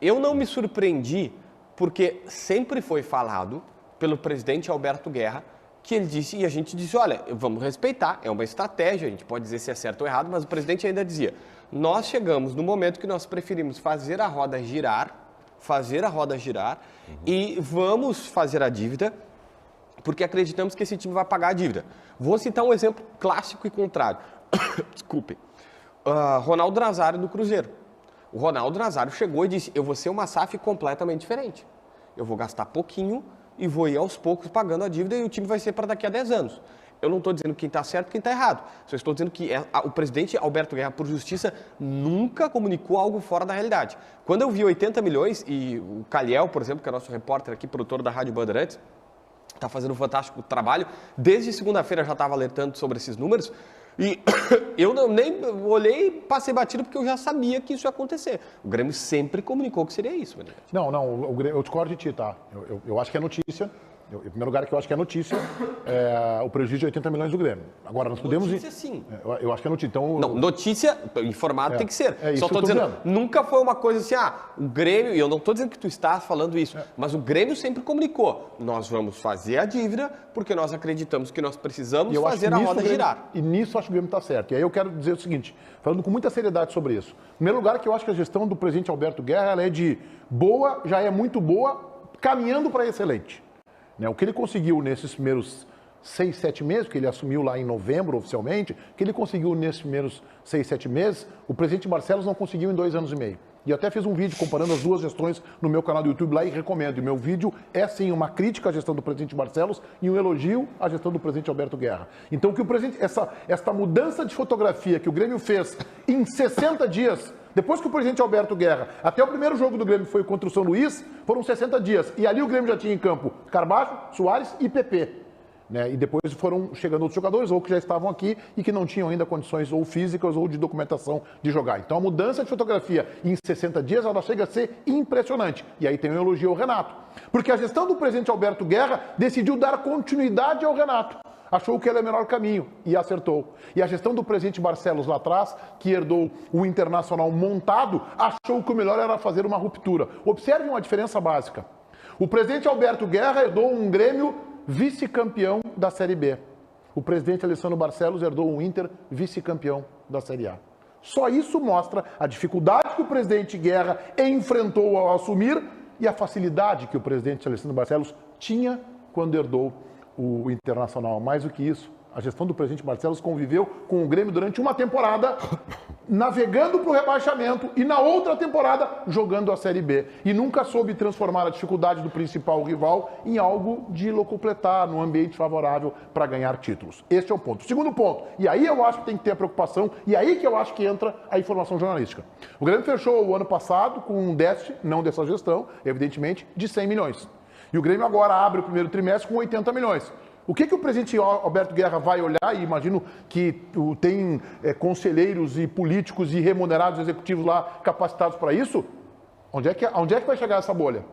Eu não me surpreendi, porque sempre foi falado pelo presidente Alberto Guerra, que ele disse, e a gente disse, olha, vamos respeitar, é uma estratégia, a gente pode dizer se é certo ou errado, mas o presidente ainda dizia, nós chegamos no momento que nós preferimos fazer a roda girar, e vamos fazer a dívida, porque acreditamos que esse time vai pagar a dívida. Vou citar um exemplo clássico e contrário. Desculpe. Ronaldo Nazário do Cruzeiro. O Ronaldo Nazário chegou e disse, eu vou ser uma SAF completamente diferente. Eu vou gastar pouquinho e vou ir aos poucos pagando a dívida e o time vai ser para daqui a 10 anos. Eu não estou dizendo quem está certo e quem está errado. Só estou dizendo que o presidente Alberto Guerra, por justiça, nunca comunicou algo fora da realidade. Quando eu vi 80 milhões, e o Caliel, por exemplo, que é nosso repórter aqui, produtor da Rádio Bandeirantes, está fazendo um fantástico trabalho, desde segunda-feira já estava alertando sobre esses números, e eu nem olhei e passei batido porque eu já sabia que isso ia acontecer. O Grêmio sempre comunicou que seria isso. Não, eu discordo de ti, tá? Eu acho que é notícia. Em primeiro lugar, que eu acho que é notícia, o prejuízo de 80 milhões do Grêmio. Agora, nós podemos... Notícia, sim. Eu acho que é notícia. Então, não, notícia, informado tem que ser. Só estou dizendo, nunca foi uma coisa assim, o Grêmio, e eu não estou dizendo que tu estás falando isso, mas o Grêmio sempre comunicou, nós vamos fazer a dívida porque nós acreditamos que nós precisamos fazer a roda girar. E nisso eu acho que o Grêmio está certo. E aí eu quero dizer o seguinte, falando com muita seriedade sobre isso. Em primeiro lugar, que eu acho que a gestão do presidente Alberto Guerra, ela é de boa, já é muito boa, caminhando para excelente. O que ele conseguiu nesses primeiros 6, 7 meses, que ele assumiu lá em novembro oficialmente, o que ele conseguiu nesses primeiros 6, 7 meses, o presidente Barcelos não conseguiu em 2 anos e meio. E eu até fiz um vídeo comparando as duas gestões no meu canal do YouTube lá e recomendo. E meu vídeo é sim uma crítica à gestão do presidente Barcelos e um elogio à gestão do presidente Alberto Guerra. Então que o presidente, essa mudança de fotografia que o Grêmio fez em 60 dias, depois que o presidente Alberto Guerra, até o primeiro jogo do Grêmio foi contra o São Luís, foram 60 dias. E ali o Grêmio já tinha em campo Carbajo, Soares e PP. E depois foram chegando outros jogadores, ou que já estavam aqui e que não tinham ainda condições ou físicas ou de documentação de jogar. Então a mudança de fotografia em 60 dias, ela chega a ser impressionante. E aí tem um elogio ao Renato. Porque a gestão do presidente Alberto Guerra decidiu dar continuidade ao Renato. Achou que ele é o melhor caminho e acertou. E a gestão do presidente Barcelos lá atrás, que herdou o Internacional montado, achou que o melhor era fazer uma ruptura. Observe uma diferença básica. O presidente Alberto Guerra herdou um Grêmio vice-campeão da Série B. O presidente Alessandro Barcelos herdou um Inter vice-campeão da Série A. Só isso mostra a dificuldade que o presidente Guerra enfrentou ao assumir e a facilidade que o presidente Alessandro Barcelos tinha quando herdou o Internacional. Mais do que isso, a gestão do presidente Barcelos conviveu com o Grêmio durante uma temporada, navegando para o rebaixamento, e na outra temporada jogando a Série B. E nunca soube transformar a dificuldade do principal rival em algo de locupletar, num ambiente favorável para ganhar títulos. Este é o ponto. Segundo ponto, e aí eu acho que tem que ter a preocupação, e aí que eu acho que entra a informação jornalística. O Grêmio fechou o ano passado com um déficit, não dessa gestão, evidentemente, de 100 milhões. E o Grêmio agora abre o primeiro trimestre com 80 milhões. O que o presidente Alberto Guerra vai olhar, e imagino que tem conselheiros e políticos e remunerados executivos lá capacitados para isso, onde é que vai chegar essa bolha?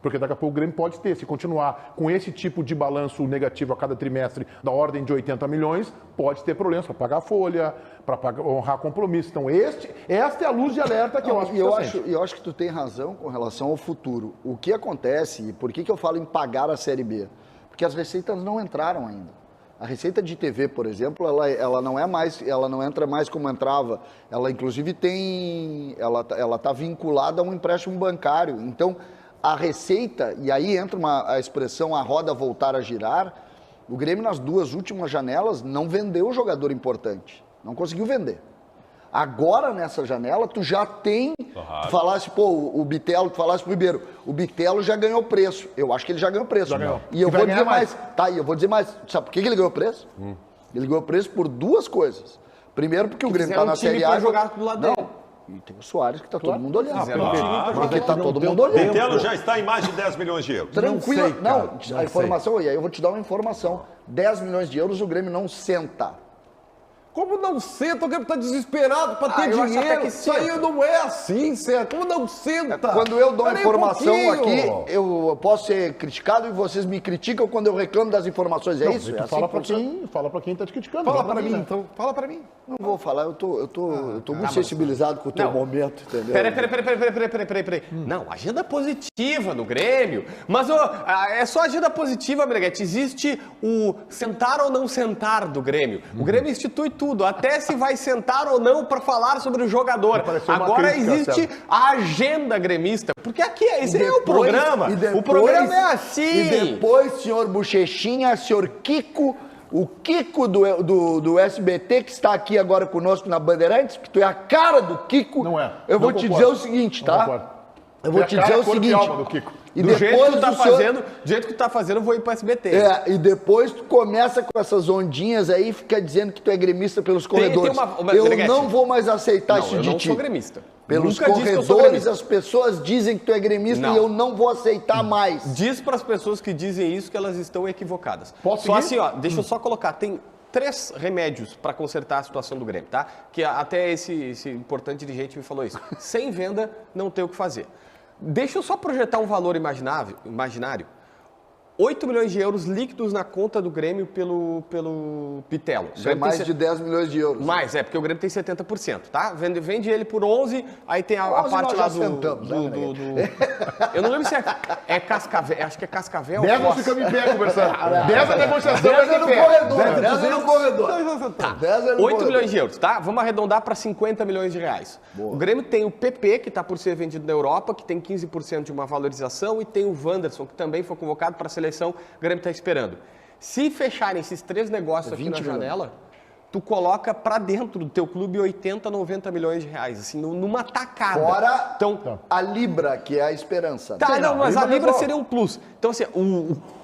Porque daqui a pouco o Grêmio pode ter, se continuar com esse tipo de balanço negativo a cada trimestre da ordem de 80 milhões, pode ter problemas para pagar a folha, para honrar compromisso. Então, esta é a luz de alerta que eu acho que eu acho que tu tem razão com relação ao futuro. O que acontece, e por que eu falo em pagar a Série B? Porque as receitas não entraram ainda. A receita de TV, por exemplo, ela não entra mais como entrava. Ela, inclusive, ela está vinculada a um empréstimo bancário. Então, a receita, e aí entra a expressão a roda voltar a girar, o Grêmio nas 2 últimas janelas não vendeu um jogador importante, não conseguiu vender. Agora nessa janela tu já tem, tu falasse, o Bitelo, tu falasse pro Ribeiro, o Bitelo já ganhou preço, eu acho que ele já ganhou preço. E eu vou dizer mais, eu vou dizer mais, sabe por que ele ganhou preço? Ele ganhou preço por 2 coisas. Primeiro porque o Grêmio tá na Série A. Jogar do lado dele. E tem o Soares que está todo mundo olhando. Porque está todo mundo olhando. O Bitelo já está em mais de 10 milhões de euros. Tranquilo. A informação, e aí eu vou te dar uma informação. 10 milhões de euros o Grêmio não senta. Como não senta? O Grêmio está desesperado para ter dinheiro. Isso aí não é assim, certo? Como não senta? Quando eu dou informação aqui, eu posso ser criticado e vocês me criticam quando eu reclamo das informações. É isso? Tu fala para quem está te criticando. Fala para mim, então. Fala para mim. Não vou falar, eu tô muito sensibilizado com o teu momento, entendeu? Peraí. Não, agenda positiva no Grêmio. Mas é só agenda positiva, Meneghetti. Existe o sentar ou não sentar do Grêmio. O Grêmio institui tudo, até se vai sentar ou não para falar sobre o jogador. Agora existe a agenda gremista, porque aqui esse é o programa. O programa é assim. E depois, senhor Bochechinha, senhor Kiko, o Kiko do SBT, que está aqui agora conosco na Bandeirantes, que tu é a cara do Kiko. Não é. Eu vou te dizer o seguinte, tá? Eu vou te dizer o seguinte. E do jeito que tu tá fazendo, do jeito que tu tá fazendo, eu vou ir pro SBT. E depois tu começa com essas ondinhas aí e fica dizendo que tu é gremista pelos corredores. Eu não vou mais aceitar isso de ti. Eu não sou gremista. Pelos corredores, as pessoas dizem que tu é gremista e eu não vou aceitar mais. Diz para as pessoas que dizem isso que elas estão equivocadas. Posso só assim, deixa eu só colocar, tem 3 remédios para consertar a situação do Grêmio, tá? Que até esse importante dirigente me falou isso. Sem venda, não tem o que fazer. Deixa eu só projetar um valor imaginário. 8 milhões de euros líquidos na conta do Grêmio pelo Bitelo. Isso é mais de 10 milhões de euros. Mais, porque o Grêmio tem 70%, tá? Vende ele por 11, aí tem a parte lá do... Eu não lembro se é Cascavel, acho que é Cascavel. 10 nós ficamos em pé conversando. 10 a negociação. 10 é no corredor. 10 é no corredor. Tá, 8 milhões de euros, tá? Vamos arredondar para 50 milhões de reais. Boa. O Grêmio tem o PP, que está por ser vendido na Europa, que tem 15% de uma valorização, e tem o Wanderson, que também foi convocado para a seleção. O Grêmio está esperando. Se fecharem esses 3 negócios aqui na janela, tu coloca para dentro do teu clube 80, 90 milhões de reais, assim, numa tacada. Fora a Libra, que é a esperança. Tá, não, mas a Libra seria um plus. Então, assim,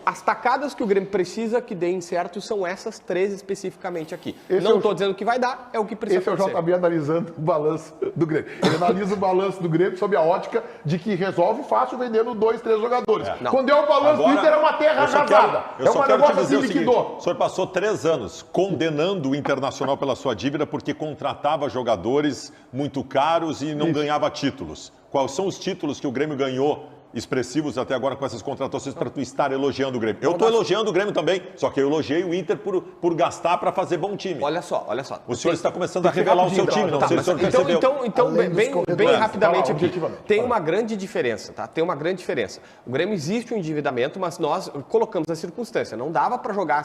as tacadas que o Grêmio precisa que deem certo são essas 3 especificamente aqui. Não estou dizendo que vai dar, é o que precisa acontecer. Esse é o JB analisando o balanço do Grêmio. Ele analisa o balanço do Grêmio sob a ótica de que resolve fácil vendendo 2, 3 jogadores. Quando é o balanço do Inter, é uma terra arrasada. É um negócio assim liquidou. O senhor passou 3 anos condenando o Internacional pela sua dívida porque contratava jogadores muito caros e não ganhava títulos. Quais são os títulos que o Grêmio ganhou expressivos até agora com essas contratações para tu estar elogiando o Grêmio? Eu estou elogiando o Grêmio também, só que eu elogiei o Inter por gastar para fazer bom time. Olha só. O senhor está começando a revelar o seu time, não sei se o senhor percebeu. Então bem rapidamente aqui, tem uma grande diferença, tá? Tem uma grande diferença. O Grêmio existe um endividamento, mas nós colocamos a circunstância. Não dava para jogar a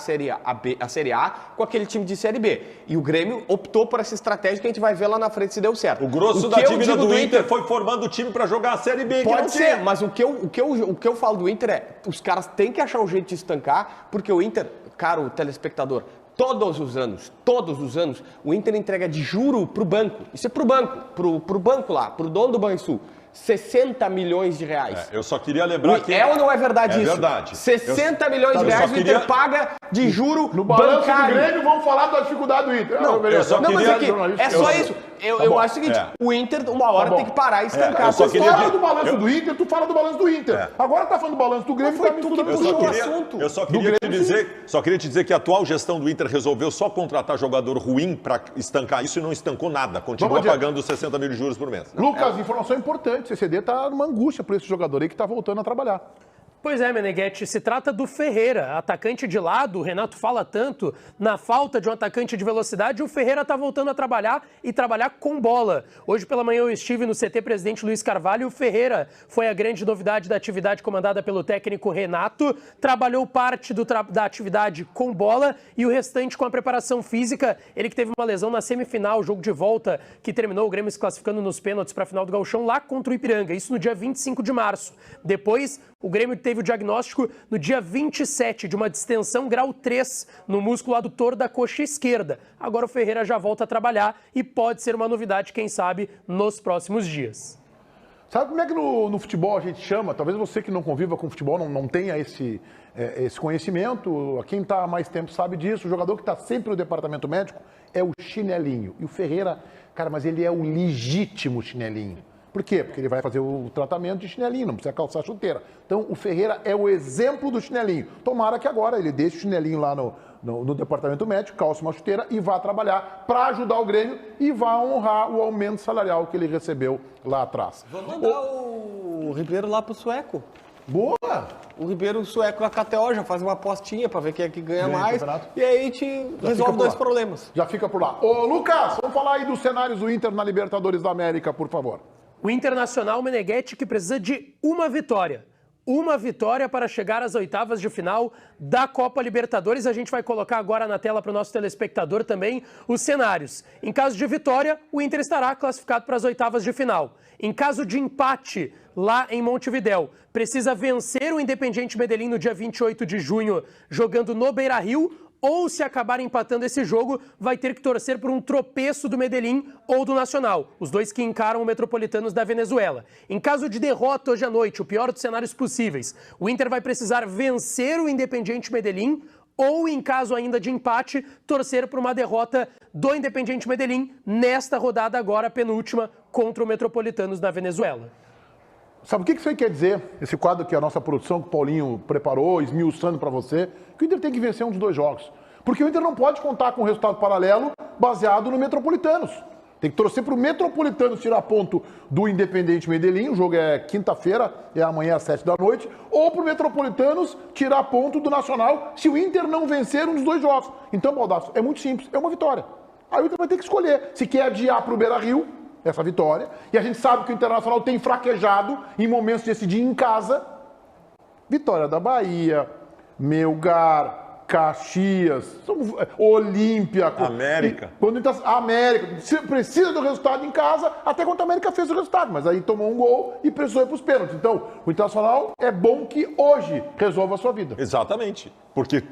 Série A com aquele time de Série B. E o Grêmio optou por essa estratégia que a gente vai ver lá na frente se deu certo. O grosso da dívida do Inter foi formando o time para jogar a Série B. Pode ser, mas o que eu falo do Inter é, os caras têm que achar um jeito de estancar, porque o Inter, caro telespectador, todos os anos, o Inter entrega de juro pro banco. Isso é pro banco lá, pro dono do Banrisul. 60 milhões de reais. Eu só queria lembrar que... É ou não é verdade isso? É verdade. 60 milhões de reais o Inter paga de juro no balanço bancário. do Grêmio, vamos falar da dificuldade do Inter. Não, mas aqui, é só isso. Eu acho o seguinte, o Inter, uma hora tem que parar e estancar. Tu fala do balanço do Inter, tu fala do balanço do Inter. Agora tá falando do balanço do Grêmio, tá misturando o assunto. Eu só queria te dizer que a atual gestão do Inter resolveu só contratar jogador ruim para estancar isso e não estancou nada. Continua pagando 60 mil de juros por mês. Lucas, informação importante. O CCD tá numa angústia por esse jogador aí que tá voltando a trabalhar. Pois é, Meneghetti, se trata do Ferreira, atacante de lado. O Renato fala tanto na falta de um atacante de velocidade. O Ferreira está voltando a trabalhar e trabalhar com bola. Hoje pela manhã eu estive no CT Presidente Luiz Carvalho e o Ferreira foi a grande novidade da atividade comandada pelo técnico Renato. Trabalhou parte da atividade com bola e o restante com a preparação física. Ele que teve uma lesão na semifinal, jogo de volta, que terminou o Grêmio se classificando nos pênaltis para a final do Gauchão lá contra o Ipiranga. Isso no dia 25 de março. Depois, o Grêmio teve o diagnóstico no dia 27 de uma distensão grau 3 no músculo adutor da coxa esquerda. Agora o Ferreira já volta a trabalhar e pode ser uma novidade, quem sabe, nos próximos dias. Sabe como é que no futebol a gente chama? Talvez você que não conviva com futebol não tenha esse conhecimento. Quem está há mais tempo sabe disso. O jogador que está sempre no departamento médico é o chinelinho. E o Ferreira, cara, mas ele é o legítimo chinelinho. Por quê? Porque ele vai fazer o tratamento de chinelinho, não precisa calçar chuteira. Então, o Ferreira é o exemplo do chinelinho. Tomara que agora ele deixe o chinelinho lá no departamento médico, calce uma chuteira e vá trabalhar para ajudar o Grêmio e vá honrar o aumento salarial que ele recebeu lá atrás. Vamos mandar o Ribeiro lá pro sueco. Boa! O Ribeiro sueco na KTO já faz uma apostinha para ver quem é que ganha mais. E aí a gente resolve dois problemas. Já fica por lá. Ô, Lucas, vamos falar aí dos cenários do Inter na Libertadores da América, por favor. O Internacional Meneghetti que precisa de uma vitória. Uma vitória para chegar às oitavas de final da Copa Libertadores. A gente vai colocar agora na tela para o nosso telespectador também os cenários. Em caso de vitória, o Inter estará classificado para as oitavas de final. Em caso de empate, lá em Montevidéu, precisa vencer o Independiente Medellín no dia 28 de junho, jogando no Beira-Rio, ou se acabar empatando esse jogo, vai ter que torcer por um tropeço do Medellín ou do Nacional, os dois que encaram o Metropolitanos da Venezuela. Em caso de derrota hoje à noite, o pior dos cenários possíveis, o Inter vai precisar vencer o Independiente Medellín ou, em caso ainda de empate, torcer por uma derrota do Independiente Medellín nesta rodada agora penúltima contra o Metropolitanos da Venezuela. Sabe o que isso aí quer dizer? Esse quadro que a nossa produção, que o Paulinho preparou, esmiuçando para você, que o Inter tem que vencer um dos dois jogos. Porque o Inter não pode contar com um resultado paralelo baseado no Metropolitanos. Tem que torcer para o Metropolitanos tirar ponto do Independiente Medellín, o jogo é quinta-feira, é amanhã às 7 da noite, ou para o Metropolitanos tirar ponto do Nacional se o Inter não vencer um dos dois jogos. Então, Baldasso, é muito simples, é uma vitória. Aí o Inter vai ter que escolher se quer adiar para o Beira-Rio essa vitória, e a gente sabe que o Internacional tem fraquejado em momentos de decidir em casa. Vitória da Bahia, Melgar, Caxias, Olímpia, América. A América precisa do resultado em casa, até quando a América fez o resultado, mas aí tomou um gol e precisou ir para os pênaltis. Então, o Internacional é bom que hoje resolva a sua vida. Exatamente, porque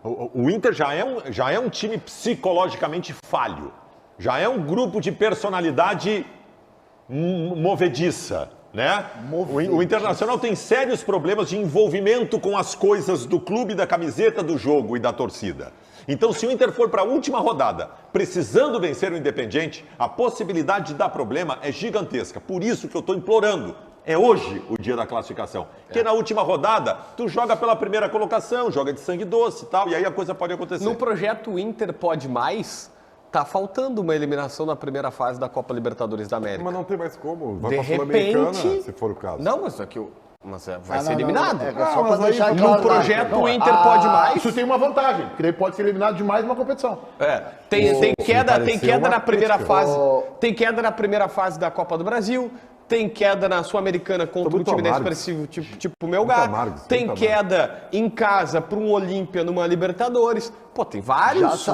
o Inter já é um time psicologicamente falho. Já é um grupo de personalidade movediça, né? O Internacional tem sérios problemas de envolvimento com as coisas do clube, da camiseta, do jogo e da torcida. Então, se o Inter for para a última rodada, precisando vencer o Independiente, a possibilidade de dar problema é gigantesca. Por isso que eu estou implorando. É hoje o dia da classificação. Porque na última rodada, tu joga pela primeira colocação, joga de sangue doce e tal, e aí a coisa pode acontecer. No projeto Inter Pode Mais, tá faltando uma eliminação na primeira fase da Copa Libertadores da América. Mas não tem mais como. Vai de pra repente, se for o caso. Não, mas aqui vai ser eliminado. Só pra deixar no claro, projeto o Inter Pode Mais. Isso tem uma vantagem, porque ele pode ser eliminado de mais uma competição. Tem queda na primeira fase. Tem queda na primeira fase da Copa do Brasil. Tem queda na Sul-Americana contra um time expressivo tipo o Melgar. Tem queda em casa para um Olímpia numa Libertadores. Pô, tem vários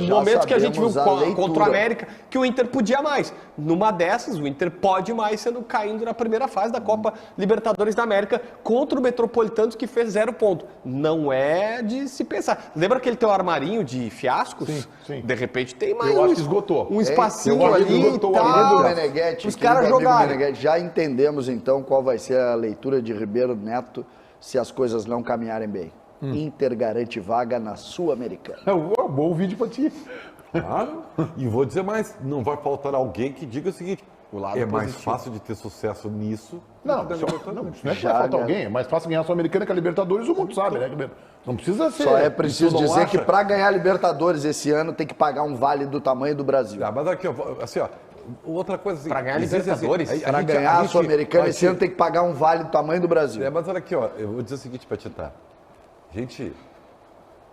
momentos que a gente viu contra o América que o Inter podia mais. Numa dessas, o Inter pode mais caindo na primeira fase da Copa Libertadores da América contra o Metropolitanos que fez 0 ponto. Não é de se pensar. Lembra aquele teu armarinho de fiascos? Sim. De repente tem mais eu acho que esgotou. Um espacinho ali e tal. Os caras jogarem. Já entendemos então qual vai ser a leitura de Ribeiro Neto se as coisas não caminharem bem. Inter garante vaga na Sul-Americana. É um bom vídeo pra ti. Claro. E vou dizer mais, não vai faltar alguém que diga o seguinte, é mais fácil de ter sucesso nisso. Não, não é que vai faltar alguém, é mais fácil ganhar a Sul-Americana que a Libertadores, o mundo sabe, né? Não precisa ser... Só é preciso dizer que para ganhar a Libertadores esse ano tem que pagar um vale do tamanho do Brasil. Mas aqui, assim, ó, outra coisa assim... Para ganhar a Libertadores? Assim, para ganhar a Sul-Americana esse ano tem que pagar um vale do tamanho do Brasil. Mas olha aqui, ó, eu vou dizer o seguinte para Tita.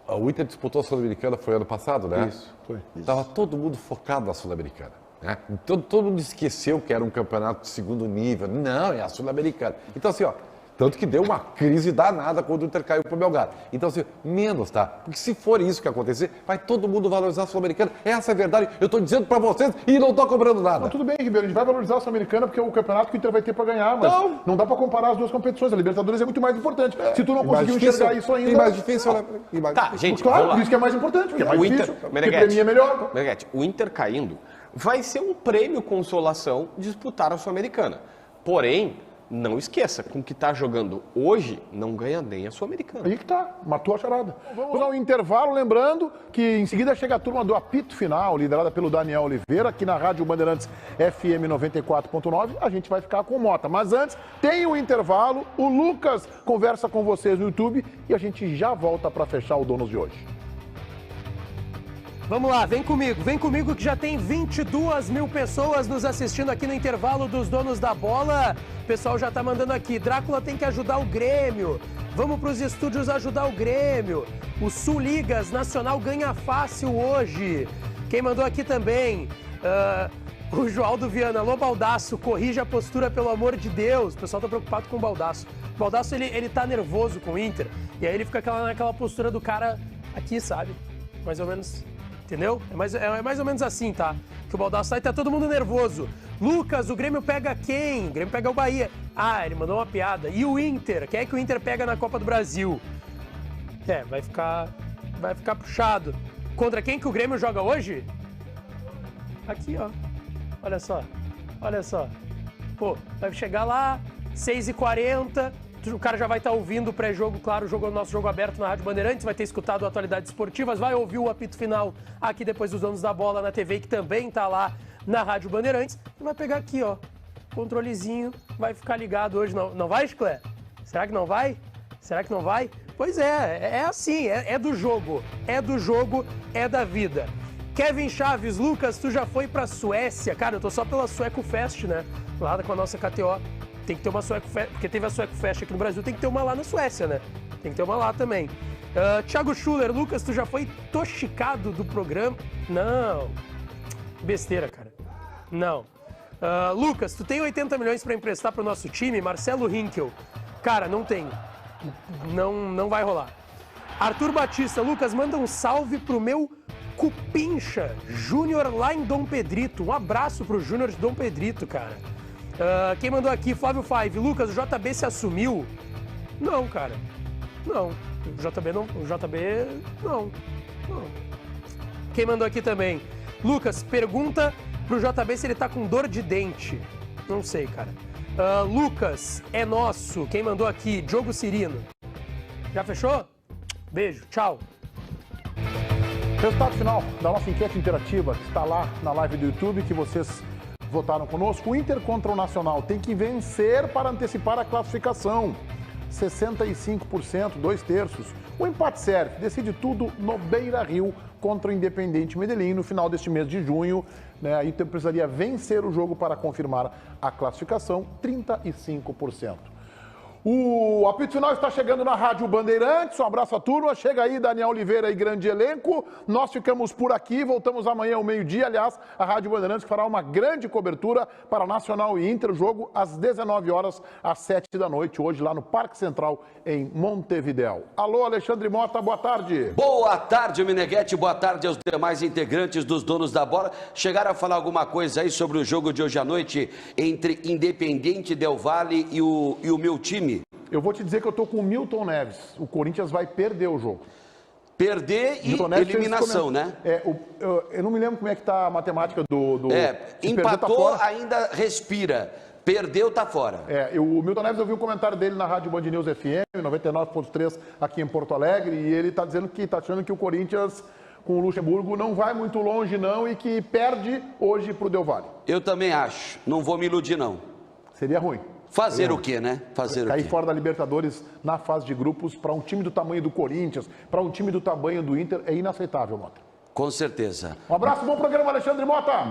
O Inter disputou a Sul-Americana, foi ano passado, né? Isso, foi. Estava todo mundo focado na Sul-Americana. Né? Então, todo mundo esqueceu que era um campeonato de segundo nível. Não, é a Sul-Americana. Então, assim, ó, tanto que deu uma crise danada quando o Inter caiu para o Belgrado. Então, assim, menos, tá? Porque se for isso que acontecer, vai todo mundo valorizar a Sul-Americana. Essa é a verdade. Eu estou dizendo para vocês e não estou cobrando nada. Não, tudo bem, Ribeiro. A gente vai valorizar a Sul-Americana porque é o campeonato que o Inter vai ter para ganhar, mas não dá para comparar as duas competições. A Libertadores é muito mais importante. Se tu não conseguiu enxergar isso ainda... E mais difícil, né? Tá, gente, claro, isso que é mais importante, porque é mais difícil, porque premia melhor. Meneghetti, o Inter caindo vai ser um prêmio consolação disputar a Sul-Americana. Porém, não esqueça, com o que está jogando hoje, não ganha nem a Sul-Americana. Aí que tá, matou a charada. Vamos ao intervalo, lembrando que em seguida chega a turma do apito final, liderada pelo Daniel Oliveira, aqui na Rádio Bandeirantes FM 94.9, a gente vai ficar com o Mota. Mas antes, tem o intervalo, o Lucas conversa com vocês no YouTube e a gente já volta para fechar o Donos de hoje. Vamos lá, vem comigo que já tem 22 mil pessoas nos assistindo aqui no intervalo dos Donos da Bola. O pessoal já tá mandando aqui, Drácula tem que ajudar o Grêmio. Vamos para os estúdios ajudar o Grêmio. O Sul Ligas Nacional ganha fácil hoje. Quem mandou aqui também, o Joaldo Viana, alô Baldasso, corrija a postura pelo amor de Deus. O pessoal tá preocupado com o Baldasso. O Baldasso, ele tá nervoso com o Inter, e aí ele fica naquela postura do cara aqui, sabe? Mais ou menos... Entendeu? É mais ou menos assim, tá? Que o Baldasso sai, tá todo mundo nervoso. Lucas, o Grêmio pega quem? O Grêmio pega o Bahia. Ah, ele mandou uma piada. E o Inter? Quem é que o Inter pega na Copa do Brasil? Vai ficar puxado. Contra quem que o Grêmio joga hoje? Aqui, ó. Olha só. Pô, vai chegar lá, 6h40... O cara já vai estar ouvindo o pré-jogo, claro, o nosso jogo aberto na Rádio Bandeirantes, vai ter escutado Atualidades Esportivas, vai ouvir o apito final aqui depois dos Donos da Bola na TV, que também está lá na Rádio Bandeirantes, e vai pegar aqui, ó, controlezinho, vai ficar ligado hoje. Não vai, Chiclé? Será que não vai? Pois é assim, é do jogo, é da vida. Kevin Chaves, Lucas, tu já foi pra Suécia? Cara, eu tô só pela Sueco Fest, né? Lá com a nossa KTO. Tem que ter uma Sueco Fest, porque teve a Sueco Fest aqui no Brasil, tem que ter uma lá na Suécia, né? Tem que ter uma lá também. Thiago Schuller, Lucas, tu já foi toxicado do programa? Não. Besteira, cara. Não. Lucas, tu tem 80 milhões para emprestar pro nosso time? Marcelo Hinkel. Cara, não tem. Não vai rolar. Arthur Batista, Lucas, manda um salve pro meu Cupincha Júnior lá em Dom Pedrito. Um abraço pro Júnior de Dom Pedrito, cara. Quem mandou aqui, Flávio Five, Lucas, o JB se assumiu? Não, cara. Não. O JB não. Quem mandou aqui também? Lucas, pergunta pro JB se ele tá com dor de dente. Não sei, cara. Lucas, é nosso. Quem mandou aqui? Diogo Cirino. Já fechou? Beijo, tchau. Resultado final da nossa enquete interativa, que está lá na live do YouTube, que vocês votaram conosco. O Inter contra o Nacional tem que vencer para antecipar a classificação. 65%, 2/3. O empate serve, decide tudo no Beira-Rio contra o Independente Medellín no final deste mês de junho. Né? A Inter precisaria vencer o jogo para confirmar a classificação, 35%. O apito final está chegando na Rádio Bandeirantes. Um abraço à turma. Chega aí, Daniel Oliveira e grande elenco. Nós ficamos por aqui. Voltamos amanhã ao meio-dia. Aliás, a Rádio Bandeirantes fará uma grande cobertura para Nacional e Inter. O jogo às 19 horas, às 7 da noite, hoje lá no Parque Central, em Montevidéu. Alô, Alexandre Mota, boa tarde. Boa tarde, Meneghetti. Boa tarde aos demais integrantes dos Donos da Bola. Chegaram a falar alguma coisa aí sobre o jogo de hoje à noite entre Independente Del Valle e o meu time? Eu vou te dizer que eu tô com o Milton Neves. O Corinthians vai perder o jogo. Perder e eliminação, né? Eu não me lembro como é que tá a matemática do... Empatou, ainda respira. Perdeu, tá fora. O Milton Neves, eu vi um comentário dele na Rádio Band News FM, 99.3, aqui em Porto Alegre, e ele tá dizendo que tá achando que o Corinthians com o Luxemburgo não vai muito longe não e que perde hoje para o Del Valle. Eu também acho. Não vou me iludir, não. Seria ruim. Fazer o quê, né? Fazer Cair o quê? fora da Libertadores na fase de grupos para um time do tamanho do Corinthians, para um time do tamanho do Inter, é inaceitável, Mota. Com certeza. Um abraço, bom programa, Alexandre Mota.